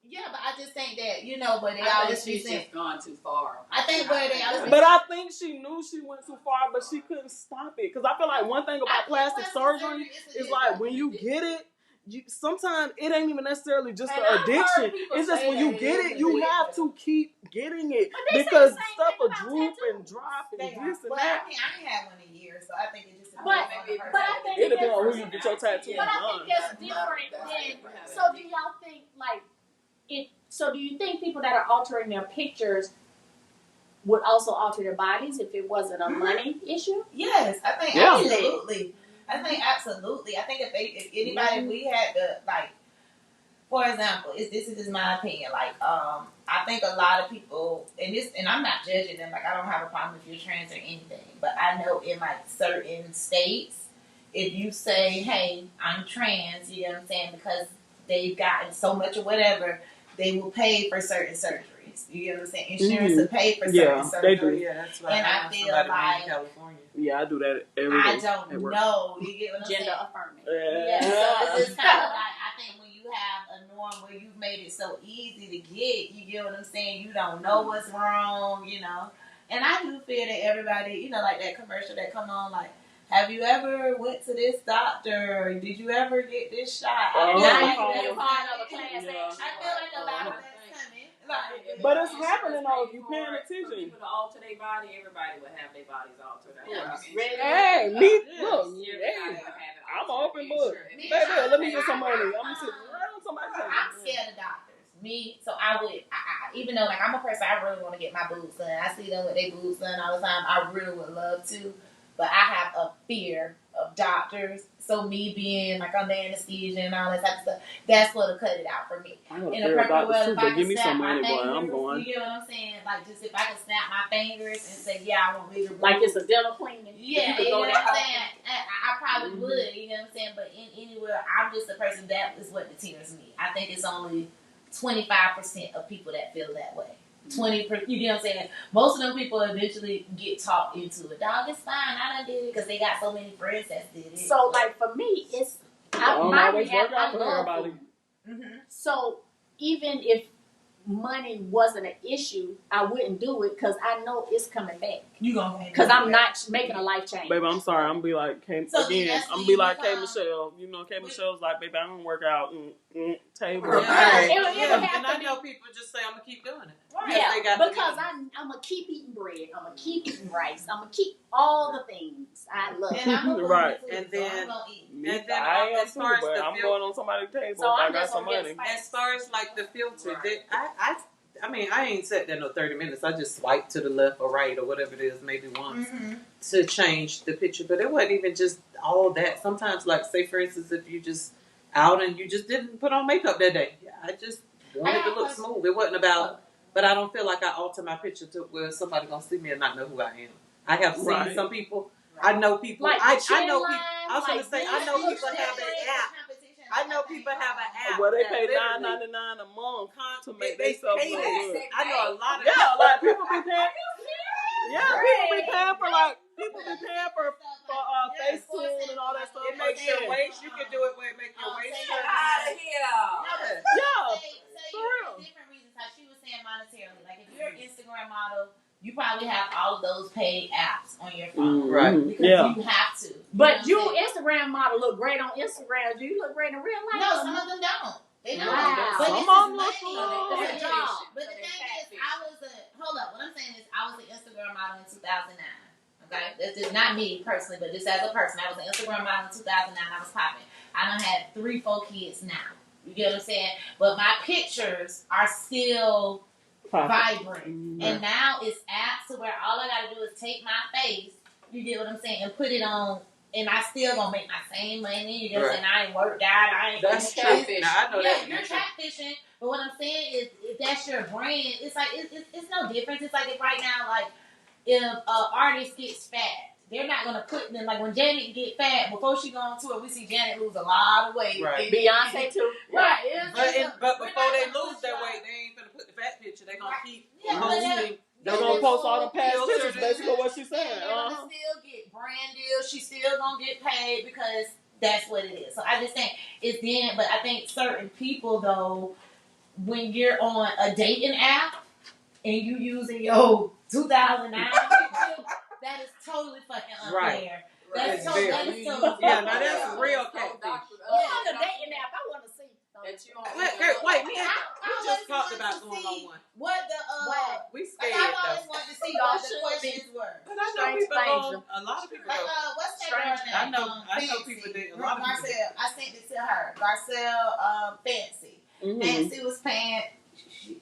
yeah, but I just think that, you know, but they I always think be she's saying, just gone too far. I think where they always but I think she knew she went too far, but she couldn't stop it. Because I feel like one thing about plastic surgery is like when you get it, sometimes it ain't even necessarily just And the I've heard addiction. people It's just say when you that get it it, you is have addictive. to keep getting it But they say because the same stuff thing will about droop tattoos. and drop and They this and but that. I mean, I ain't had one in years, so I think it just But depends I on the think person. It depends on who you it's get your tattoo But I done. think that's different than. So do y'all think like it? So do you think people that are altering their pictures would also alter their bodies if it wasn't a money issue? Yes, I think Yeah. absolutely. I think absolutely. I think if anybody, if we had to, like, for example, this is just my opinion. Like, I think a lot of people, and I'm not judging them. Like, I don't have a problem if you're trans or anything. But I know in like certain states, if you say, "Hey, I'm trans," you know what I'm saying, because they've gotten so much or whatever, they will pay for certain surgeries. You get what I'm saying? Insurance will pay for certain surgeries. they do. Yeah, that's why And I know feel somebody like- in California. Yeah, I do that every day. I at don't work. know. You get what I'm Gender saying? affirming. Yeah, so it's just kind of like, I think when you have a norm where you've made it so easy to get, you get what I'm saying? You don't know what's wrong, you know? And I do feel that everybody, you know, like that commercial that come on, like, have you ever went to this doctor? Did you ever get this shot? I feel Now like you that's be a part of a coming. class Yeah. action. I feel like a lot of that's coming. Like, But it's happening though if you paying For attention. people to alter their body, everybody would have their bodies altered. Hey, me, look, Everybody hey, would have it I'm altered. open book. Me, Baby, I- let me get some I- money. I'm sitting right on somebody's I'm table. scared of doctors. Me, so I would, even though like I'm a person, I really want to get my boobs done. I see them with their boobs done all the time. I really would love to, but I have a fear of doctors. So me being like under anesthesia and all that type of stuff, that's what'll cut it out for me. I got a In a pair of perfect doctors world, too, if I but can give me snap some my money, boy. fingers, I'm going. you get what I'm saying? Like just if I can snap my fingers and say, yeah, I want bigger boobs. Like it's a dental cleaning. Yeah, You could you know go what that I'm hard. saying? I probably would, you know what I'm saying? But in anywhere, I'm just a person that is what deterrens me. I think it's only 25% of people that feel that way. 20%, you know what I'm saying? Most of them people eventually get talked into it. Dog, it's fine. I done did it because they got so many friends that did it. So like for me, it's Don't my always work reaction. I out for love everybody. food. Mhm. So even if money wasn't an issue, I wouldn't do it because I know it's coming back. You gonna Because I'm not making a life change. Baby, I'm sorry. I'm gonna be like K. So Again, I'm gonna be like K. Michelle. You know, K. Michelle's like, baby, I don't work out. Table. Right. It would have And to I be- know people just say, I'm going to keep doing it. Right. Because they got Because I'm going to keep eating bread. I'm going to keep eating rice. I'm going to keep all the things I love. And I'm a Right. And then- so I'm gonna eat. And then I am as far too, as but the I'm going on somebody's table So if I I'm got just some gonna money. get as far as like the filter, Right. I mean, I ain't sat there no 30 minutes. I just swipe to the left or right or whatever it is, maybe once to change the picture. But it wasn't even just all that. Sometimes, like, say, for instance, if you just out and you just didn't put on makeup that day. I just wanted to look smooth. It wasn't about, but I don't feel like I alter my picture to where somebody going to see me and not know who I am. I have seen some people. I know people. Like I chin know line, people. I was going to say, I know people have an app. I know people have an app. Well, they that pay literally- $9.99 a month to They make themselves pay look that. good. I know a lot of Yeah, like people be paying. Yeah, people be paying for Facetune and all that stuff. It makes your waist. You can do it where it makes your waist Get hurt. out of here. Yeah, Say for real. different reasons. How she was saying monetarily. Like if you're an Instagram model, you probably have all of those paid apps on your phone. Right. Because you have to. But you Instagram model look great on Instagram. Do you look great in real life? No, some of them don't. They don't. Wow. But Some this of them is look money. It's a job. But the thing is, hold up. What I'm saying is, I was an Instagram model in 2009. Okay, this is not me personally, but just as a person, I was an Instagram model in 2009. I was popping. I done had 3-4 kids now. You get what I'm saying? But my pictures are still vibrant. And now it's apps to where all I gotta do is take my face, you get what I'm saying, and put it on, and I still gonna make my same money. You get what I'm saying? I ain't worked out, I ain't That's true. catfishing. Now, I know Yeah, that. you're catfishing, but what I'm saying is, if that's your brand, it's like, it's no difference. It's like if right now, like, if an artist gets fat, they're not gonna put them, like when Janet get fat, before she go on tour, we see Janet lose a lot of weight. Right. Beyonce too. Right. But before they lose their weight, they ain't gonna put the fat picture. They gonna keep posting. They're gonna post all the past Filters. pictures. Basically, what she's saying. They're gonna still get brand deals. She's still gonna get paid because that's what it is. So I just think it's then. But I think certain people though, when you're on a dating app and you using your 2009 picture, that is totally fucking unfair. Right. That's Right. that is so. Yeah, now that's real catfish. On the dating app, I want to see. Wait, me and we just talked about going on one. What the We like scared I've though. always wanted to see what the questions were. But I know Strange people things. go. A lot of people Like go. what's that girl name? I know people did. A lot of people. Garcelle. I sent it to her. Garcelle, Fancy. Fancy was paying.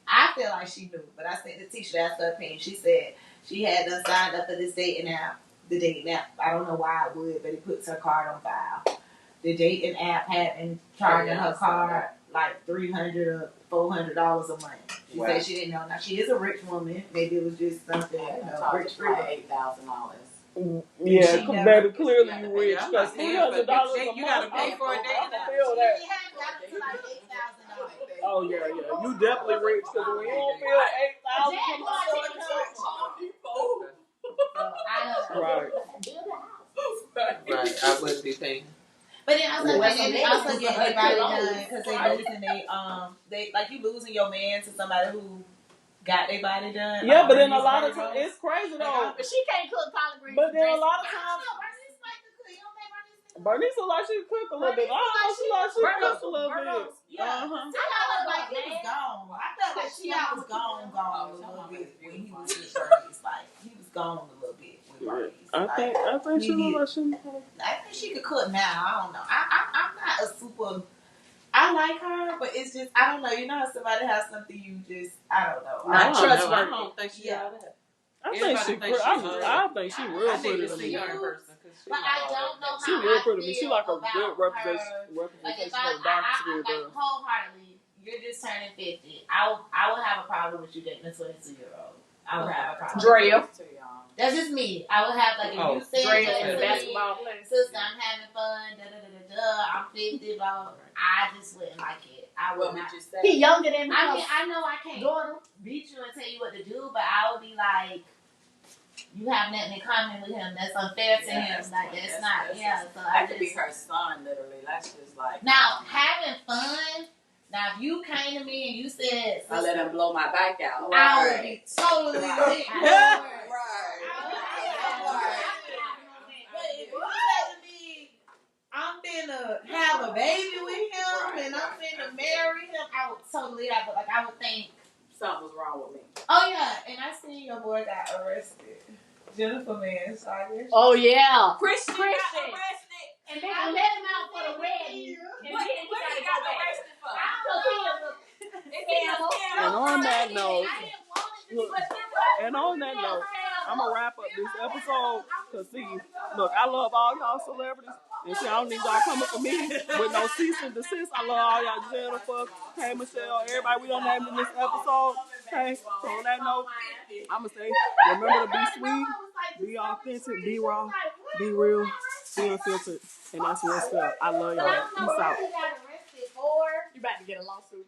I feel like she knew, but I sent the t-shirt. Asked her opinion. She said she had done signed up for this dating app. The dating app. I don't know why it would, but it puts her card on file. The dating app had been charging her card like $300 or $400 a month. She said she didn't know. Now she is a rich woman. Maybe it was just something. Rich people. $8,000. Yeah, She never- baby, clearly you rich. Yeah, I'm Because not saying, but $300 a you gotta month, pay for a I dating can app. feel She that. hadn't got up to like $8,000. Oh yeah. You definitely rich because when you don't feel 8,000 from the Right. Right. I wouldn't be paying. But then also get everybody done because they like you losing your man to somebody who got their body done. Yeah, but then a lot of times it's crazy though. But she can't cook collard greens. But then a lot of times Bernice look like she cook a little bit. I don't know, she like she cooks a little bit. Yeah. I felt like he was gone. I felt like she was gone a little bit when he was with Bernice. Like he was gone a little bit with Bernice. I think she look like she. I think she could cook now. I don't know. I'm not a super. I like her, but it's just I don't know. You know how somebody has something you just I don't know. I trustworthy. don't think she got that. I think she real pretty to me. But I don't know how She real I pretty to me. She feel like a about good her. representation Like if of the dark skin I girl. wholeheartedly, you're just turning 50. I will have a problem with you dating a 22-year-old. I would have a problem. Drea. That's just me. I would have like if you said Drea to in the me, basketball player. sister, I'm having fun. I'm 50. Blah. I just wouldn't like it. I would not. He younger than me. I mean, I know I can't daughter. beat you and tell you what to do, but I would be like, you have nothing in common with him. That's unfair to him. Like that's not. So That could be her son, literally. That's just like now having fun Now, if you came to me and you said, I let him blow my back out. I would be totally lit. Right. But if you say to me, I'm finna have a baby with him and I'm finna marry him, I would totally, I would think something was wrong with me. Oh yeah, and I seen your boy got arrested. Jennifer Mansaga. Oh yeah. Christian got Christian. arrested. And they let him out for the wedding. And What then he got arrested for? And on that note, look, and on that note, I'm gonna wrap up this episode. Cause see, look, I love all y'all celebrities. And see, I don't need y'all coming for me with no cease and desist. I love all y'all, Jennifer, K. Michelle, everybody we done named in this episode. Okay, so on that note, I'm gonna say, remember to be sweet, be authentic, be raw, be real, be unfiltered, and that's what's up. I love y'all. Peace out. You about to get a lawsuit.